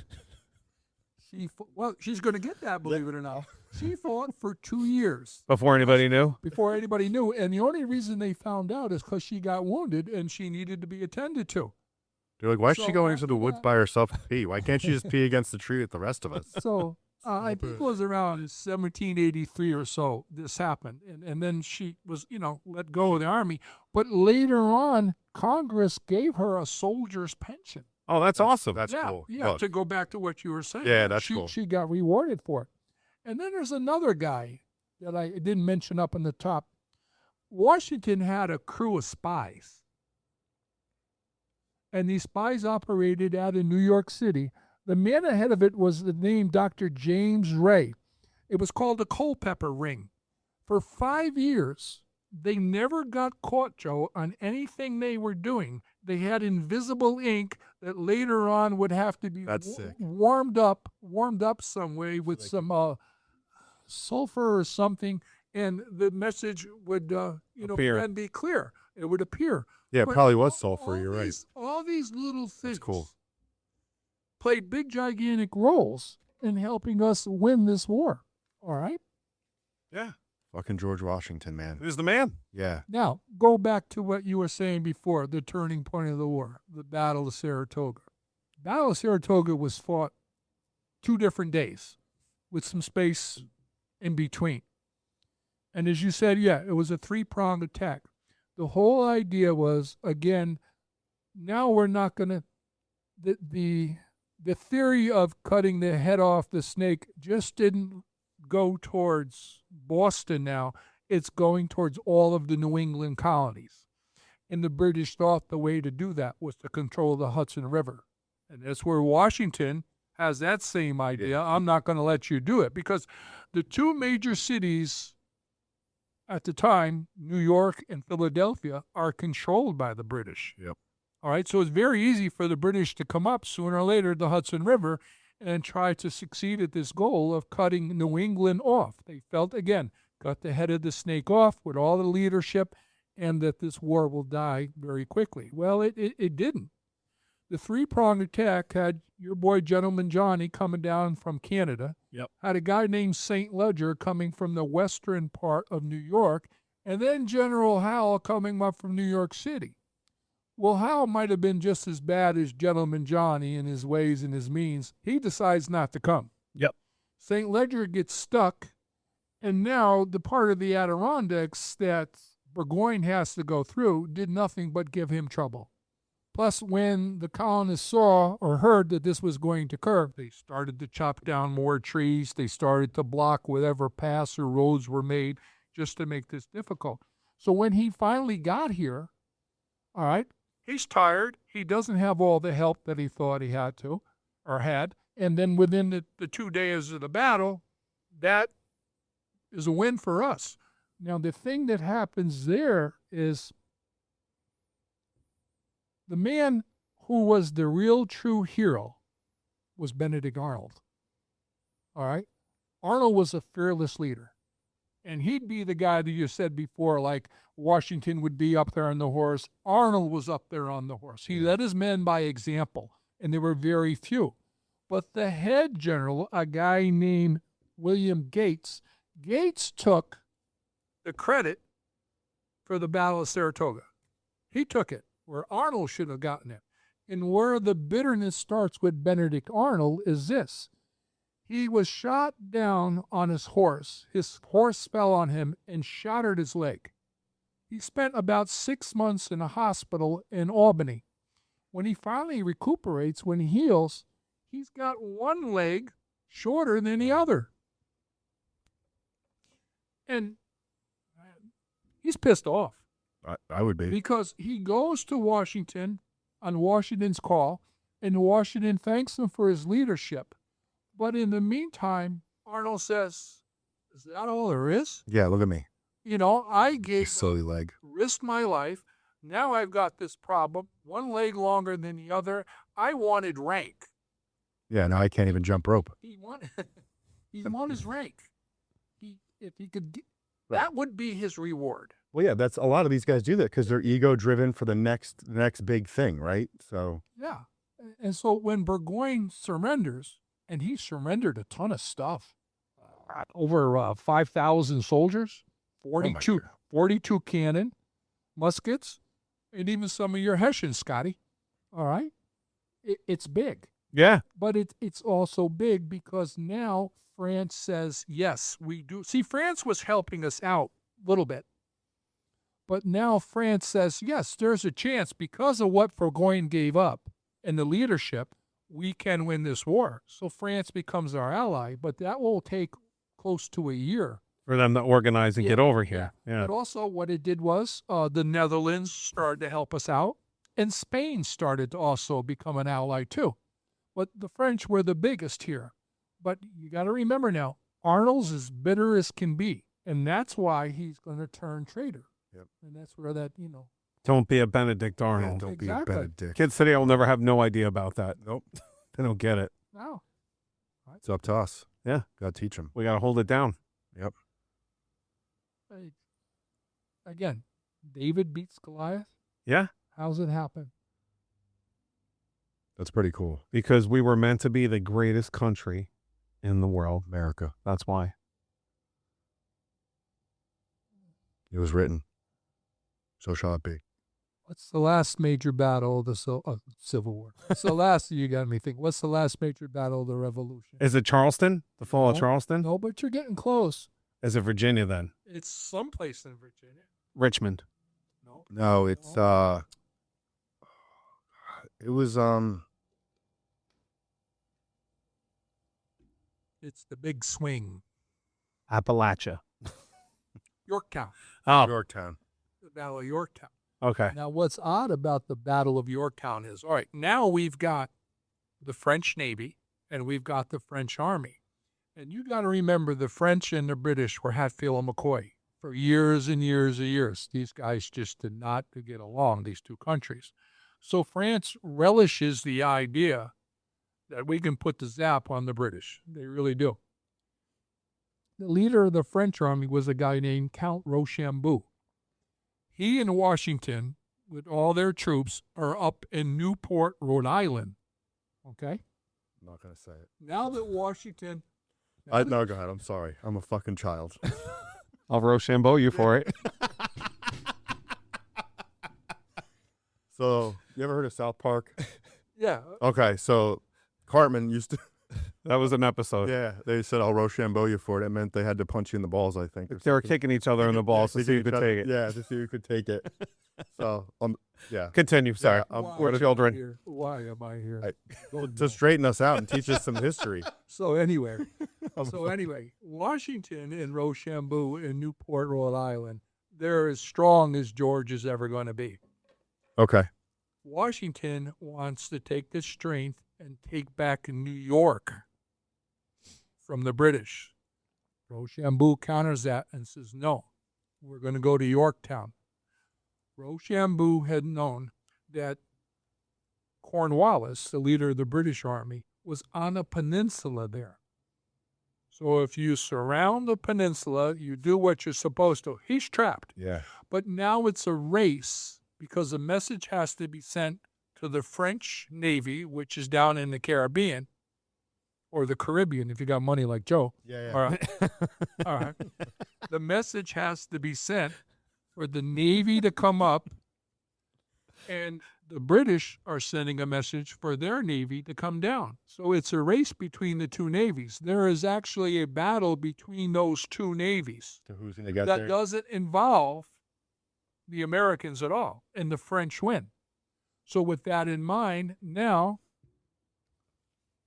Well, she's going to get that, believe it or not. She fought for 2 years Before anybody knew. before anybody knew. And the only reason they found out is because she got wounded and she needed to be attended to. They're like, why is So she going into the after woods that- by herself to pee? Why can't she just pee against the tree with the rest of us? So I think it was around 1783 or so this happened. And then she was, let go of the army. But later on, Congress gave her a soldier's pension. Oh, that's awesome. That's yeah, cool. Yeah, Look, to go back to what you were saying. Yeah, that's she, cool. She got rewarded for it. And then there's another guy that I didn't mention up in the top. Washington had a crew of spies. And these spies operated out in New York City. The man ahead of it was the name Dr. James Ray. It was called the Culpeper Ring. For 5 years, they never got caught, Joe, on anything they were doing. They had invisible ink that later on would have to be That's sick. warmed up some way with some sulfur or something, and the message would, Appear. then be clear. It would appear. Yeah, it But probably was all- sulfur. all You're right. these- All these little things cool. played big, gigantic roles in helping us win this war. All right? Yeah. Fucking George Washington, man. Who's the man? Yeah. Now, go back to what you were saying before, the turning point of the war, the Battle of Saratoga. Battle of Saratoga was fought 2 different days with some space in between. And as you said, yeah, it was a 3-pronged attack. The whole idea was, again, now we're not going to, the theory of cutting the head off the snake just didn't go towards Boston now. It's going towards all of the New England colonies. And the British thought the way to do that was to control the Hudson River. And that's where Washington has that same idea. I'm not going to let you do it, because the two major cities at the time, New York and Philadelphia, are controlled by the British. Yep. All right, so it's very easy for the British to come up sooner or later the Hudson River and try to succeed at this goal of cutting New England off. They felt, again, cut the head of the snake off with all the leadership, and that this war will die very quickly. Well, it didn't. The three-pronged attack had your boy Gentleman Johnny coming down from Canada, had a guy named St. Ledger coming from the western part of New York, and then General Howe coming up from New York City. Well, Howe might have been just as bad as Gentleman Johnny in his ways and his means. He decides not to come. Yep. St. Ledger gets stuck, and now the part of the Adirondacks that Burgoyne has to go through did nothing but give him trouble. Plus, when the colonists saw or heard that this was going to occur, they started to chop down more trees. They started to block whatever paths or roads were made just to make this difficult. So when he finally got here, all right, he's tired. He doesn't have all the help that he thought he had to or had. And then within the 2 days of the battle, that is a win for us. Now, the thing that happens there is the man who was the real true hero was Benedict Arnold. All right? Arnold was a fearless leader. And he'd be the guy that you said before, like Washington would be up there on the horse. Arnold was up there on the horse. He led his men by example, and there were very few. But the head general, a guy named William Gates, Gates took the credit for the Battle of Saratoga. He took it, where Arnold should have gotten it. And where the bitterness starts with Benedict Arnold is this. He was shot down on his horse. His horse fell on him and shattered his leg. He spent about 6 months in a hospital in Albany. When he finally recuperates, when he heals, he's got one leg shorter than the other. And he's pissed off. I would be. Because he goes to Washington on Washington's call, and Washington thanks him for his leadership. But in the meantime, Arnold says, is that all there is? Yeah, look at me. You know, I Silly leg. risked my life. Now I've got this problem, one leg longer than the other. I wanted rank. Yeah, now I can't even jump rope. He wanted his rank. If he could get, that would be his reward. Well, yeah, that's a lot of these guys do that because they're ego driven for the next big thing, right? So Yeah. And so when Burgoyne surrenders, and he surrendered a ton of stuff, over 5,000 soldiers, 42 cannon, muskets, and even some of your Hessians, Scotty. All right? It's big. Yeah. But it's also big because now France says, yes, we do. See, France was helping us out a little bit. But now France says, yes, there's a chance because of what Burgoyne gave up and the leadership, we can win this war. So France becomes our ally, but that will take close to a year. For them to organize and get over here. Yeah. But also what it did was the Netherlands started to help us out, and Spain started to also become an ally too. But the French were the biggest here. But you got to remember now, Arnold's as bitter as can be, and that's why he's going to turn traitor. Yep. And that's where that, Don't be a Benedict Arnold. don't Exactly. be a Benedict. Kids today will never have no idea about that. Nope. They don't get it. No. It's up to us. Yeah. Got to teach them. We got to hold it down. Yep. Again, David beats Goliath. Yeah. How's it happen? That's pretty cool. Because we were meant to be the greatest country in the world. America. That's why. It was written. So shall it be. What's the last major battle of the Civil War? What's the last, you got me thinking, what's the last major battle of the Revolution? Is it Charleston? The fall of No. Charleston? No, but you're getting close. Is it Virginia then? It's someplace in Virginia. Richmond. No. No, it's it was It's the big swing. Appalachia. Yorktown. Oh, Yorktown. The Battle of Yorktown. okay. Now, what's odd about the Battle of Yorktown is, all right, now we've got the French Navy and we've got the French Army. And you got to remember the French and the British were Hatfield and McCoy for years and years and years. These guys just did not get along, these two countries. So France relishes the idea that we can put the zap on the British. They really do. The leader of the French army was a guy named Count Rochambeau. He and Washington, with all their troops, are up in Newport, Rhode Island. Okay? I'm not gonna say it. Now that Washington... No, go ahead. I'm sorry. I'm a fucking child. I'll Rochambeau you for it. So, you ever heard of South Park? Yeah. Okay, so Cartman used to. That was an episode. Yeah, they said I'll Rochambeau you for it. It meant they had to punch you in the balls, I think. or They were something. kicking each other in the balls to see who could take it. Yeah, to see who could take it. So, yeah. Continue. Sorry. Yeah, We're am I children. here? Why am I here? I- Don't To know. straighten us out and teach us some history. So anyway, Washington and Rochambeau in Newport, Rhode Island, they're as strong as George is ever going to be. Okay. Washington wants to take this strength and take back New York from the British. Rochambeau counters that and says, no, we're going to go to Yorktown. Rochambeau had known that Cornwallis, the leader of the British Army, was on a peninsula there. So if you surround the peninsula, you do what you're supposed to. He's trapped. Yeah. But now it's a race because a message has to be sent to the French Navy, which is down in the Caribbean, or the Caribbean if you got money like Joe. Yeah. All right. All right. The message has to be sent for the Navy to come up, and the British are sending a message for their Navy to come down. So it's a race between the two navies. There is actually a battle between those two navies So who's gonna get that there? doesn't involve the Americans at all, and the French win. So with that in mind, now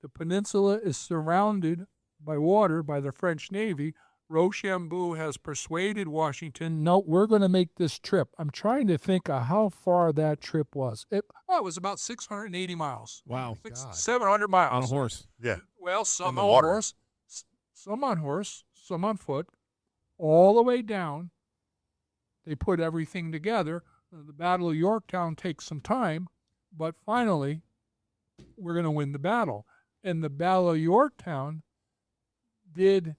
the peninsula is surrounded by water by the French Navy. Rochambeau has persuaded Washington, no, we're going to make this trip. I'm trying to think of how far that trip was. It was about 680 miles. Wow. 700 miles. On a horse. Yeah. Well, some the on water. horse, some on horse, some on foot, all the way down. They put everything together. The Battle of Yorktown takes some time, but finally, we're going to win the battle. And the Battle of Yorktown did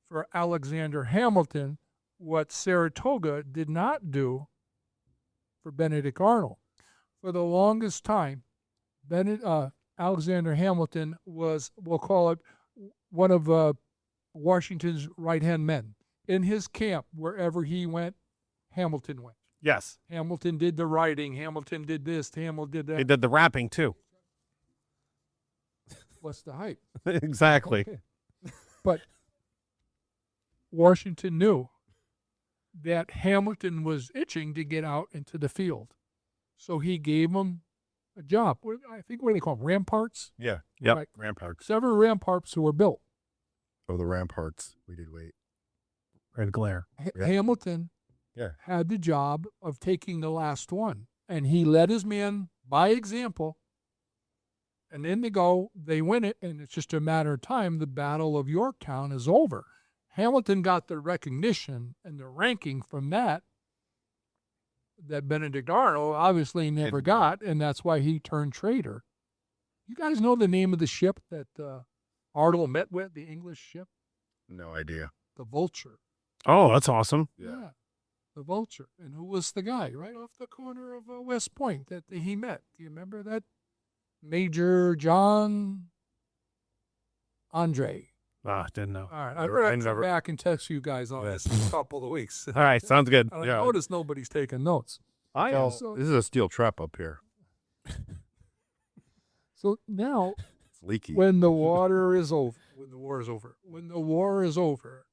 for Alexander Hamilton what Saratoga did not do for Benedict Arnold. For the longest time, Alexander Hamilton was, we'll call it, one of Washington's right-hand men. In his camp, wherever he went, Hamilton went. Yes. Hamilton did the writing. Hamilton did this. Hamilton did that. He did the rapping too. What's the hype? Exactly. Okay. But Washington knew that Hamilton was itching to get out into the field. So he gave him a job. I think, what do they call them? Ramparts? Yeah. Yep. Right. Ramparts. Several ramparts were built. Oh, the ramparts. We did wait. Red glare. Yeah. Hamilton Yeah. had the job of taking the last one. And he led his men by example. And then they win it, and it's just a matter of time. The Battle of Yorktown is over. Hamilton got the recognition and the ranking from that Benedict Arnold obviously never got, and that's why he turned traitor. You guys know the name of the ship that Arnold met with, the English ship? No idea. The Vulture. Oh, that's awesome. Yeah. The Vulture. And who was the guy right off the corner of West Point that he met? Do you remember that? Major John Andre. Ah, didn't know. All right, I I'm going to never- come back and text you guys on this in a couple of weeks. All right, sounds good. I Yeah. notice nobody's taking notes. I Well, So- this is a steel trap up here. So now, It's leaky. when the war is over,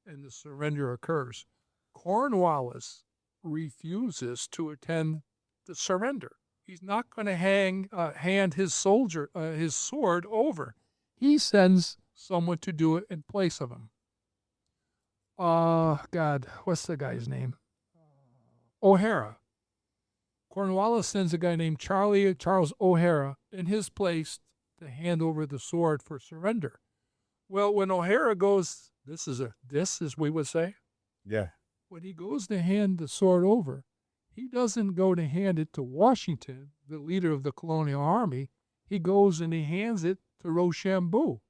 and the surrender occurs, Cornwallis refuses to attend to surrender. He's not going to hand his sword over. He sends someone to do it in place of him. God, what's the guy's name? O'Hara. Cornwallis sends a guy named Charles O'Hara in his place to hand over the sword for surrender. Well, when O'Hara goes, this is we would say, Yeah. when he goes to hand the sword over, he doesn't go to hand it to Washington, the leader of the colonial army. He goes and he hands it to Rochambeau.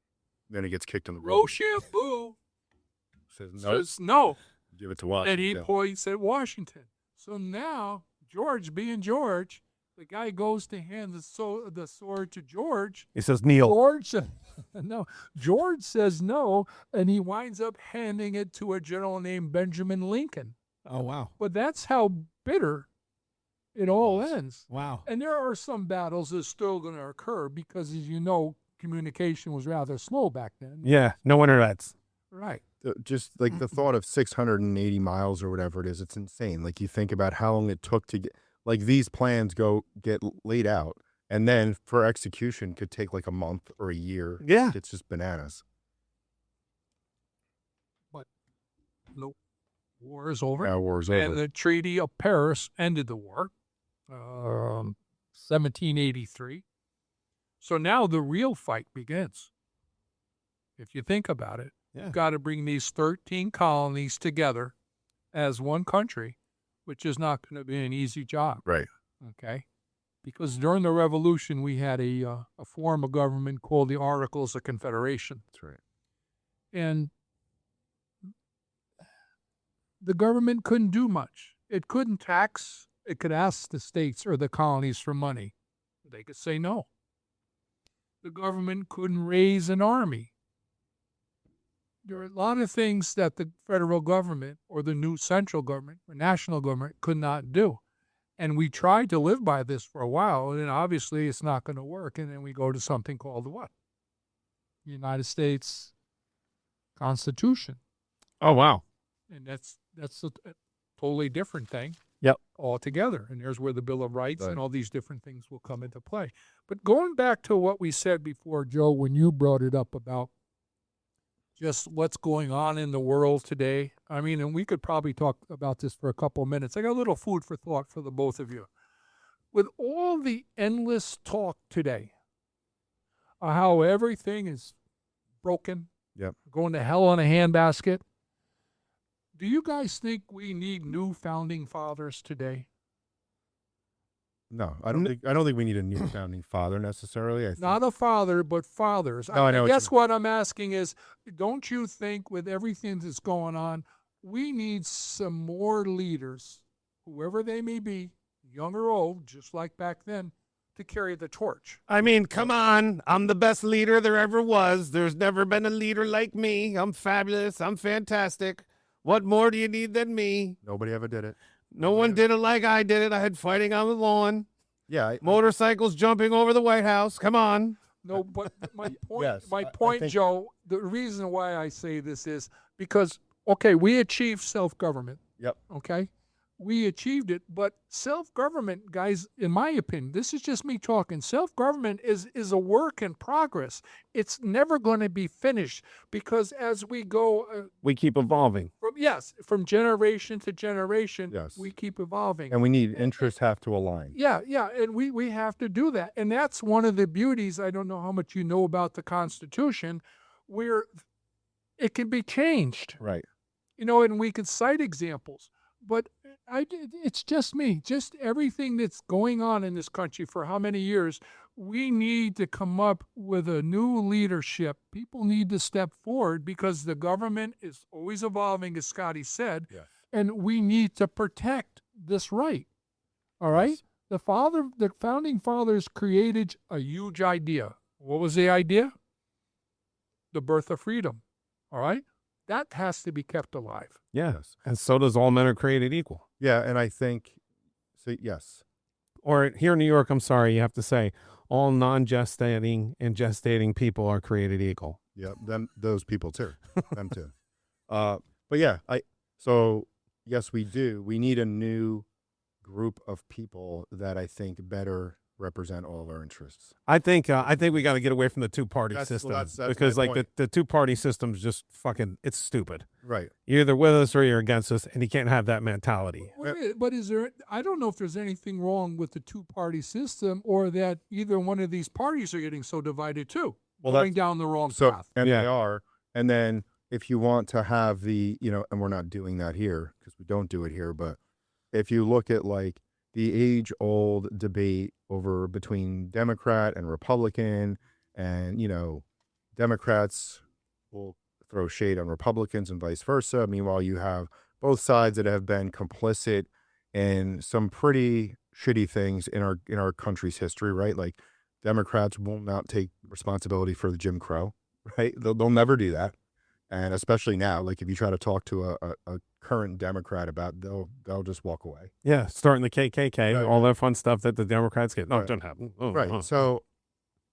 Then he gets kicked in the road. Rochambeau Says no. says no, Give it to and Washington. he points at Washington. So now, George being George, the guy goes to hand the sword to George. He says, "Kneel." George says no, and he winds up handing it to a general named Benjamin Lincoln. Oh, wow. But that's how bitter it all ends. Wow. And there are some battles that are still going to occur because, as you know, communication was rather slow back then. Yeah. No wonder that's. Right. Just like the thought of 680 miles or whatever it is, it's insane. Like you think about how long it took to get, like these plans get laid out, and then for execution could take like a month or a year. Yeah. It's just bananas. The war is over. Now war's And over. the Treaty of Paris ended the war, 1783. So now the real fight begins. If you think about it, Yeah. you've got to bring these 13 colonies together as one country, which is not going to be an easy job. Right. Okay? Because during the Revolution, we had a form of government called the Articles of Confederation. That's right. And the government couldn't do much. It couldn't tax. It could ask the states or the colonies for money. They could say no. The government couldn't raise an army. There are a lot of things that the federal government or the new central government or national government could not do. And we tried to live by this for a while, and obviously it's not going to work. And then we go to something called the what? United States Constitution. Oh, wow. And that's a totally different thing. Yep. Altogether. And there's where the Bill of Rights Right. and all these different things will come into play. But going back to what we said before, Joe, when you brought it up about just what's going on in the world today. I mean, and we could probably talk about this for a couple of minutes. I got a little food for thought for the both of you. With all the endless talk today, how everything is broken, Yep. going to hell in a handbasket, do you guys think we need new founding fathers today? No, I don't think we need a new founding father necessarily. I think Not a father, but fathers. No, I know what you guess what I'm asking is, don't you think with everything that's going on, we need some more leaders, whoever they may be, young or old, just like back then, to carry the torch? I mean, come on. I'm the best leader there ever was. There's never been a leader like me. I'm fabulous. I'm fantastic. What more do you need than me? nobody ever did it. No one did it like I did it. I had fighting on the lawn, Yeah. motorcycles jumping over the White House. Come on. No, but my point, Yes, my I point, think- Joe, the reason why I say this is because, okay, we achieved self-government. Yep. Okay? We achieved it, but self-government, guys, in my opinion, this is just me talking, self-government is a work in progress. It's never going to be finished because as we go, We keep evolving. from generation to generation, Yes. we keep evolving. And we need interests have to align. Yeah, and we have to do that. And that's one of the beauties, I don't know how much you know about the Constitution, where it can be changed, Right. and we can cite examples. But it's just me, just everything that's going on in this country for how many years, we need to come up with a new leadership. People need to step forward because the government is always evolving, as Scotty said, Yes. and we need to protect this right. All right? Yes. The founding fathers created a huge idea. What was the idea? The birth of freedom. All right? That has to be kept alive. Yeah. Yes. And so does all men are created equal. Yeah, and I think so. Yes. Or here in New York, I'm sorry, you have to say all non-gestating and gestating people are created equal. Yep. Those people too. Them too. But yeah, so yes, we do. We need a new group of people that I think better represent all of our interests. I think we got to get away from the two-party That's- system that's because my like point. the two-party system's just fucking it's stupid. Right. You're either with us or you're against us, and you can't have that mentality. But is there? I don't know if there's anything wrong with the two-party system, or that either one of these parties are getting so divided too, Well, going down the wrong So, path. and Yeah. they are. And then if you want to have the, and we're not doing that here because we don't do it here, but if you look at like the age-old debate over between Democrat and Republican, and, Democrats will throw shade on Republicans and vice versa. Meanwhile, you have both sides that have been complicit in some pretty shitty things in our country's history, right? Like Democrats will not take responsibility for the Jim Crow, right? They'll never do that. And especially now, like if you try to talk to a current Democrat about, they'll just walk away. Yeah, starting the KKK, Right. all that fun stuff that the Democrats get. No, Right. it doesn't happen. Oh, Right. So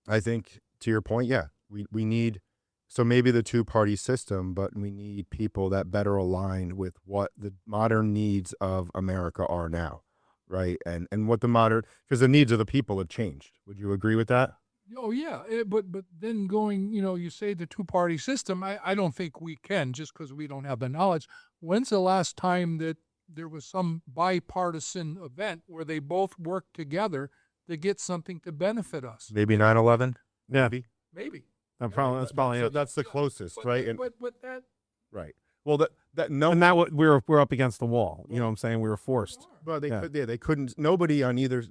I think to your point, yeah, we need, so maybe the two-party system, but we need people that better align with what the modern needs of America are now, right? And what because the needs of the people have changed. Would you agree with that? Oh yeah, but then going, you say the two-party system. I don't think we can, just because we don't have the knowledge. When's the last time that there was some bipartisan event where they both worked together to get something to benefit us? Maybe 9/11? yeah, Maybe. that's probably it. That's the closest, right? And, But that. right. Well, that no. And that we're up against the wall. You know what I'm saying? We were forced. Well, Yeah. they couldn't. Nobody on either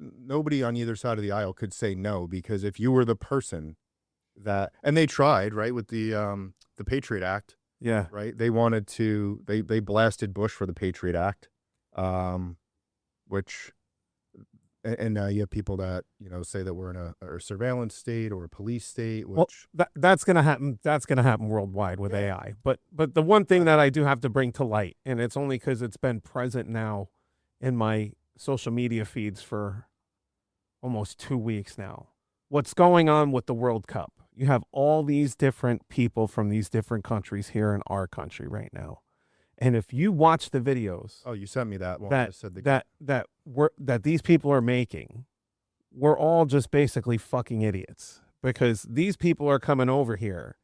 side of the aisle could say no, because if you were the person that, and they tried, right, with the Patriot Act, Yeah, right? They wanted to. They blasted Bush for the Patriot Act, which, and now you have people that say that we're in a surveillance state or a police state, which well, that's gonna happen. That's gonna happen worldwide with AI. But the one thing that I do have to bring to light, and it's only because it's been present now in my social media feeds for almost 2 weeks now. What's going on with the World Cup? You have all these different people from these different countries here in our country right now, and if you watch the videos oh, you sent me that one. that Said the, that these people are making, we're all just basically fucking idiots, because these people are coming over here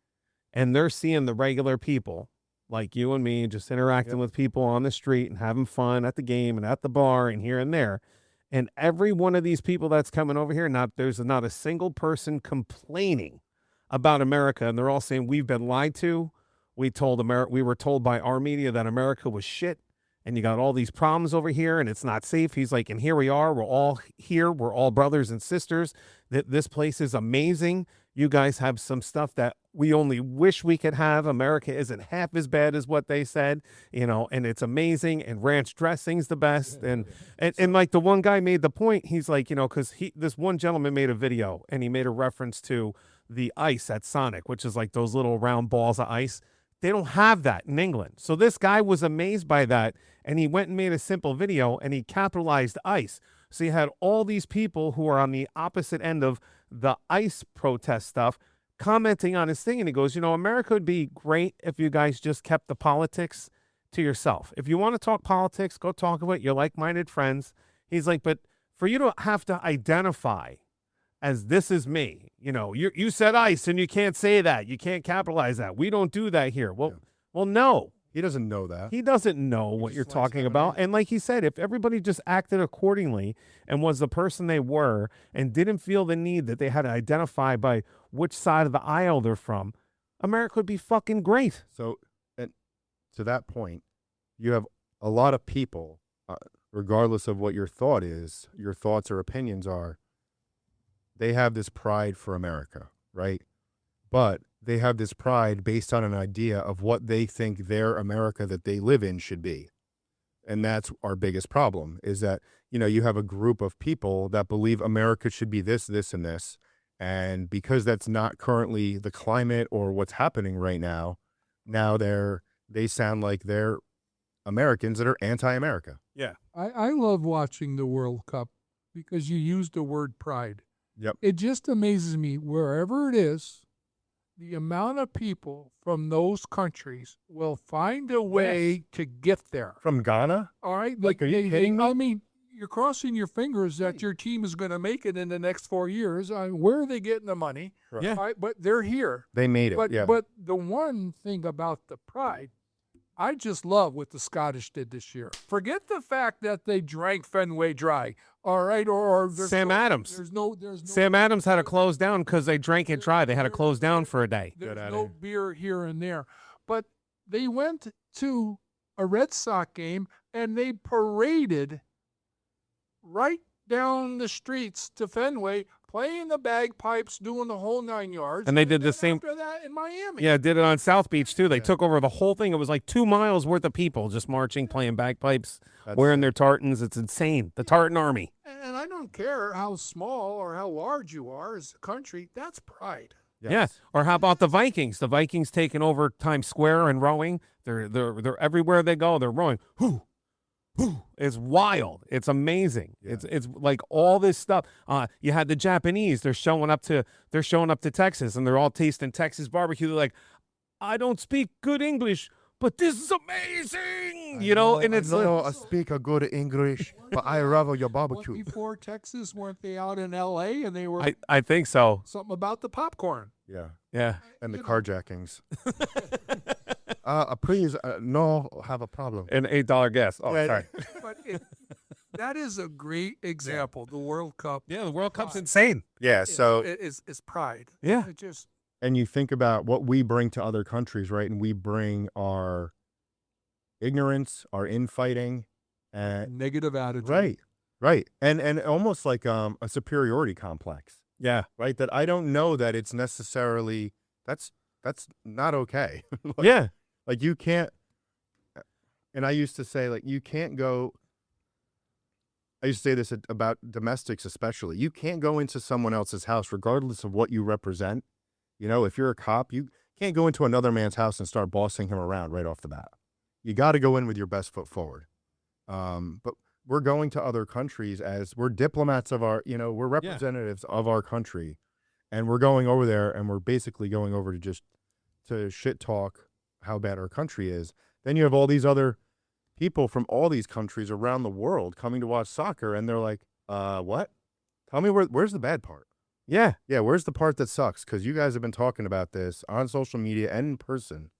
and they're seeing the regular people like you and me just interacting Yep. with people on the street and having fun at the game and at the bar and here and there. And every one of these people that's coming over here, there's not a single person complaining about America, and they're all saying we've been lied to. We were told by our media that America was shit, and you got all these problems over here, and it's not safe. He's like, and here we are. We're all here. We're all brothers and sisters. This place is amazing. You guys have some stuff that we only wish we could have. America isn't half as bad as what they said, and it's amazing. And ranch dressing's the best. And like the one guy made the point, he's like, because this one gentleman made a video and he made a reference to the ice at Sonic, which is like those little round balls of ice. They don't have that in England. So this guy was amazed by that, and he went and made a simple video, and he capitalized ice. So you had all these people who are on the opposite end of the ice protest stuff commenting on his thing, and he goes, America would be great if you guys just kept the politics to yourself. If you want to talk politics, go talk about it. You're like-minded friends. He's like, but for you to have to identify as this is me, you said ice and you can't say that. You can't capitalize that. We don't do that here. Well, no. he doesn't know that. He doesn't know what you're talking about. And like he said, if everybody just acted accordingly and was the person they were and didn't feel the need that they had to identify by which side of the aisle they're from, America would be fucking great. So, and to that point, you have a lot of people, regardless of what your thoughts or opinions are, they have this pride for America, right? But they have this pride based on an idea of what they think their America that they live in should be. And that's our biggest problem, is that, you have a group of people that believe America should be this, this, and this. And because that's not currently the climate or what's happening right now, they sound like they're Americans that are anti-America. Yeah. I love watching the World Cup because you used the word pride. Yep. It just amazes me, wherever it is, the amount of people from those countries will find a way to get there. From Ghana? All right? Like, are you kidding me? I mean, you're crossing your fingers that your team is going to make it in the next 4 years. Where are they getting the money? Yeah. Right? But they're here. They made it. But yeah. but the one thing about the Pride, I just love what the Scottish did this year. Forget the fact that they drank Fenway dry. All right, or there's Sam Adams. There's no Sam Adams had to close down because they drank it dry. They had to close down for a day. There's outta no here. beer here and there. But they went to a Red Sox game and they paraded right down the streets to Fenway, playing the bagpipes, doing the whole 9 yards. And they did the then same- after that in Miami. Yeah, did it on South Beach too. They took over the whole thing. It was like 2 miles worth of people just marching, playing bagpipes, That's- wearing their tartans. It's insane. The Tartan Army. And I don't care how small or how large you are as a country, that's pride. Yes. Yeah. Or how about the Vikings? The Vikings taking over Times Square and rowing. They're everywhere they go. They're rowing. Whoo, whoo. It's wild. It's amazing. Yeah. It's like all this stuff. You had the Japanese. They're showing up to Texas and they're all tasting Texas barbecue. They're like, I don't speak good English, but this is amazing. And it's I speak a good English, but I love your barbecue. Before Texas, weren't they out in L.A. and they were I think so. something about the popcorn? Yeah, Yeah. and the You know. carjackings. Please, no, have a problem. An $8 gas. Oh, Right. sorry. But that is a great example. The World Cup Yeah, the World Cup's insane. Yeah, so is pride. Yeah. It just and you think about what we bring to other countries, right? And we bring our ignorance, our infighting, and negative attitude. right, and almost like a superiority complex, Yeah. right? That I don't know that it's necessarily that's not okay. Like- Yeah. Like you can't, and I used to say, like, you can't go, I used to say this about domestics especially. You can't go into someone else's house, regardless of what you represent. If you're a cop, you can't go into another man's house and start bossing him around right off the bat. You got to go in with your best foot forward. But we're going to other countries as we're diplomats of our, we're representatives of our country. And we're going over there and we're basically going over to shit talk how bad our country is. Then you have all these other people from all these countries around the world coming to watch soccer, and they're like, what? Tell me where's the bad part? Yeah. Yeah, where's the part that sucks? Because you guys have been talking about this on social media and in person,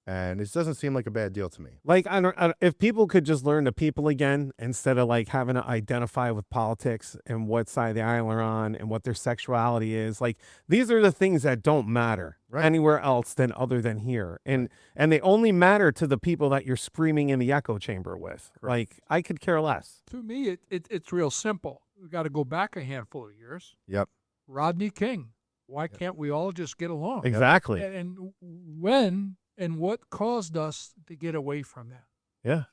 and it doesn't seem like a bad deal to me. Like, I don't, if people could just learn to people again instead of like having to identify with politics and what side of the aisle they're on and what their sexuality is. Like, these are the things that don't matter Right. anywhere else than other than here. And they only matter to the people that you're screaming in the echo chamber with. Like, I could care less. To me, it's real simple. We got to go back a handful of years. Yep. Rodney King. Why can't we all just get along? Exactly. And when and what caused us to get away from that? Yeah.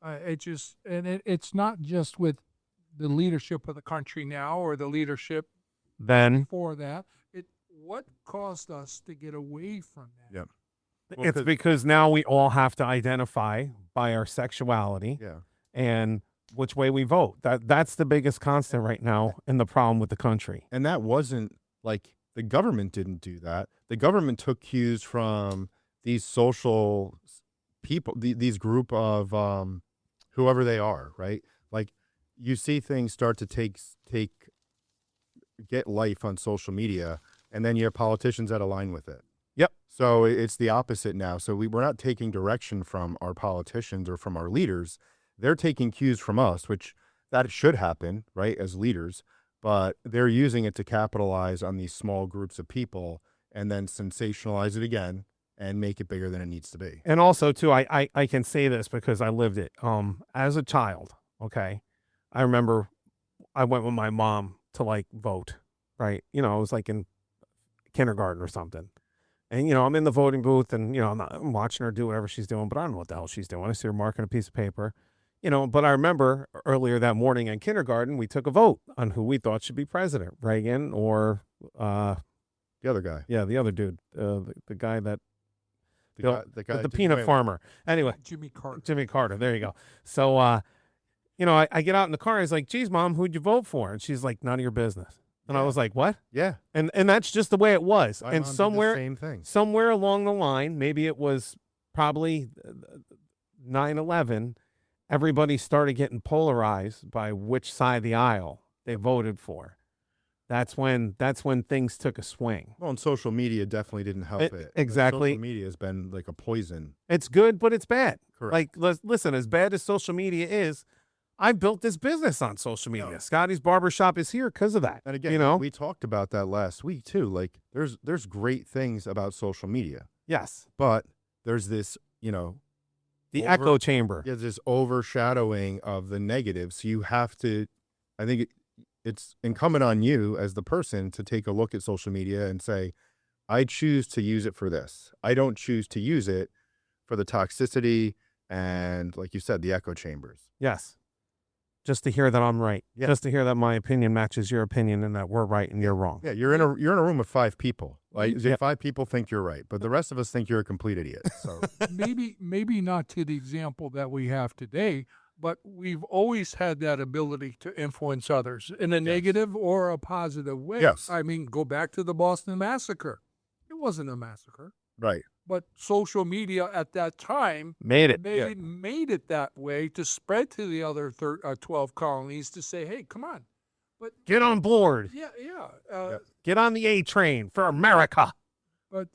It's not just with the leadership of the country now or the leadership Then before that. What caused us to get away from that? Yep. Well, it's because now we all have to identify by our sexuality Yeah. and which way we vote. That's the biggest constant right now and the problem with the country. And that wasn't like the government didn't do that. The government took cues from these social people, these group of whoever they are, right? Like you see things start to get life on social media, and then you have politicians that align with it. Yep. So it's the opposite now. So we're not taking direction from our politicians or from our leaders. They're taking cues from us, which that should happen, right, as leaders. But they're using it to capitalize on these small groups of people and then sensationalize it again and make it bigger than it needs to be. And also, too, I can say this because I lived it. As a child, okay, I remember I went with my mom to like vote, right? I was like in kindergarten or something. And, I'm in the voting booth and, I'm watching her do whatever she's doing, but I don't know what the hell she's doing. I see her marking a piece of paper, but I remember earlier that morning in kindergarten, we took a vote on who we thought should be president, Reagan or, The other guy. yeah, the other dude, the guy that, The guy the peanut farmer. Anyway, Jimmy Carter. Jimmy Carter. There you go. So, I get out in the car. He's like, geez, Mom, who'd you vote for? And she's like, none of your business. And I was like, what? Yeah. And that's just the way it was. My And mom did the somewhere same thing. along the line, maybe it was probably 9/11, everybody started getting polarized by which side of the aisle they voted for. That's when things took a swing. Well, and social media definitely didn't help it. Like, Exactly. social media has been like a poison. It's good, but it's bad. Correct. Like, listen, as bad as social media is, I built this business on social media. Yeah. Scotty's Barbershop is here because of that. And again, you know, we talked about that last week too. Like, there's great things about social media, yes, but there's this, the over- echo chamber. yeah, this overshadowing of the negatives. So you have to, I think it's incumbent on you as the person to take a look at social media and say, I choose to use it for this. I don't choose to use it for the toxicity and, like you said, the echo chambers. Yes, just to hear that I'm right. Yeah. Just to hear that my opinion matches your opinion and that we're right and you're wrong. Yeah, you're in a room with 5 people. Like, Yep. 5 people think you're right, but the rest of us think you're a complete idiot. So maybe not to the example that we have today, but we've always had that ability to influence others in a negative or a positive way. Yes. I mean, go back to the Boston Massacre. It wasn't a massacre, right. but social media at that time Made it. made it that way to spread to the other 12 colonies to say, hey, come on. But Get on board. yeah. Get on the A train for America. But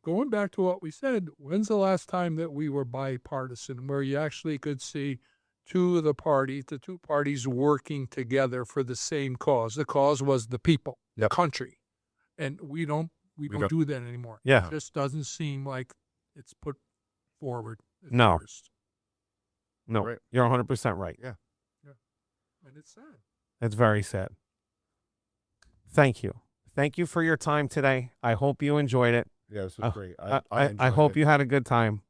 going back to what we said, when's the last time that we were bipartisan, where you actually could see the two parties working together for the same cause? The cause was the people, the Yep. country. And we don't got- do that anymore. Yeah. It just doesn't seem like it's put forward. as No. first. No, Right. you're 100% right. And it's sad. It's very sad. Thank you. Thank you for your time today. I hope you enjoyed it. Yeah, this Uh, was great. I enjoyed hope it. you had a good time.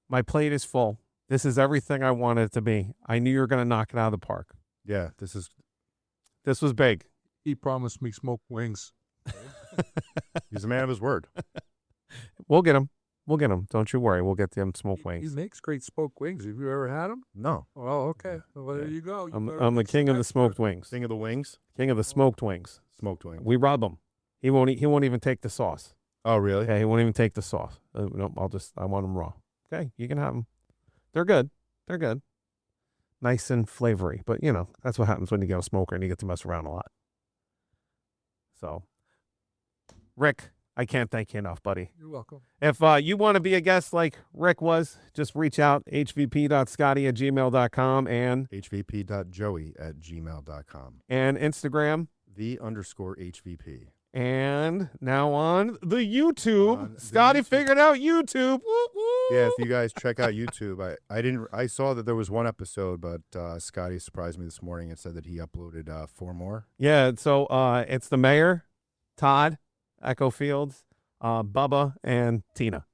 My plate is full. This is everything I wanted it to be. I knew you were going to knock it out of the park. Yeah, this This was big. He promised me smoked wings. he's a man of his word. We'll get him. We'll get him. Don't you worry. We'll get them smoked He wings. makes great smoked wings. Have you ever had them? No, Well, okay. Well, there you go. You better I'm the get some king of the expert. smoked wings. King of the wings, King of the smoked wings. smoked wings. We rub him. He won't. He won't even take the sauce. Oh, really? Okay, he won't even take the sauce. No, I want them raw. Okay, you can have them. They're good. They're good. Nice and flavory. But, that's what happens when you get a smoker and you get to mess around a lot. So, Rick, I can't thank you enough, buddy. You're welcome. If you want to be a guest like Rick was, just reach out, hvp.scotty@gmail.com and hvp.joey@gmail.com. Instagram. _HVP. And now on the YouTube. On the Scotty YouTube. figured out YouTube. Woo, woo. Yeah, if you guys check out YouTube, I saw that there was 1 episode, but Scotty surprised me this morning and said that he uploaded 4 more. Yeah, so it's the mayor, Todd, Echo Fields, Bubba, and Tina.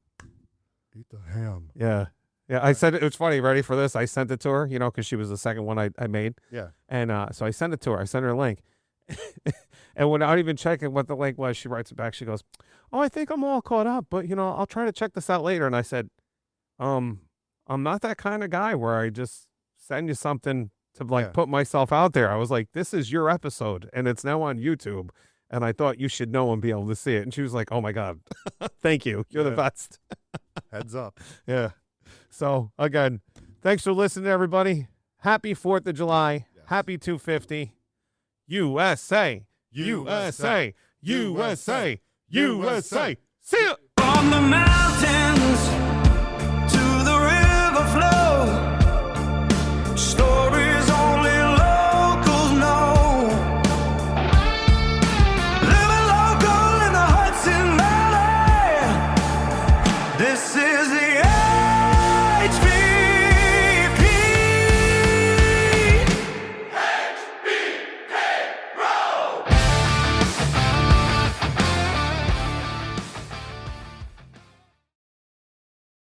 Eat the ham. Yeah. Yeah, I said it was funny. Ready for this? I sent it to her, because she was the second one I made. Yeah. And so I sent it to her. I sent her a link. And without even checking what the link was, she writes it back. She goes, "Oh, I think I'm all caught up, but, I'll try to check this out later." And I said, I'm not that kind of guy where I just send you something to put myself out there. I was like, this is your episode and it's now on YouTube. And I thought you should know and be able to see it. And she was like, "Oh my God, thank you. You're the best." Heads up. Yeah. So again, thanks for listening, everybody. Happy 4th of July. Yes. Happy 250. USA. USA. USA. USA. See ya. From the mountains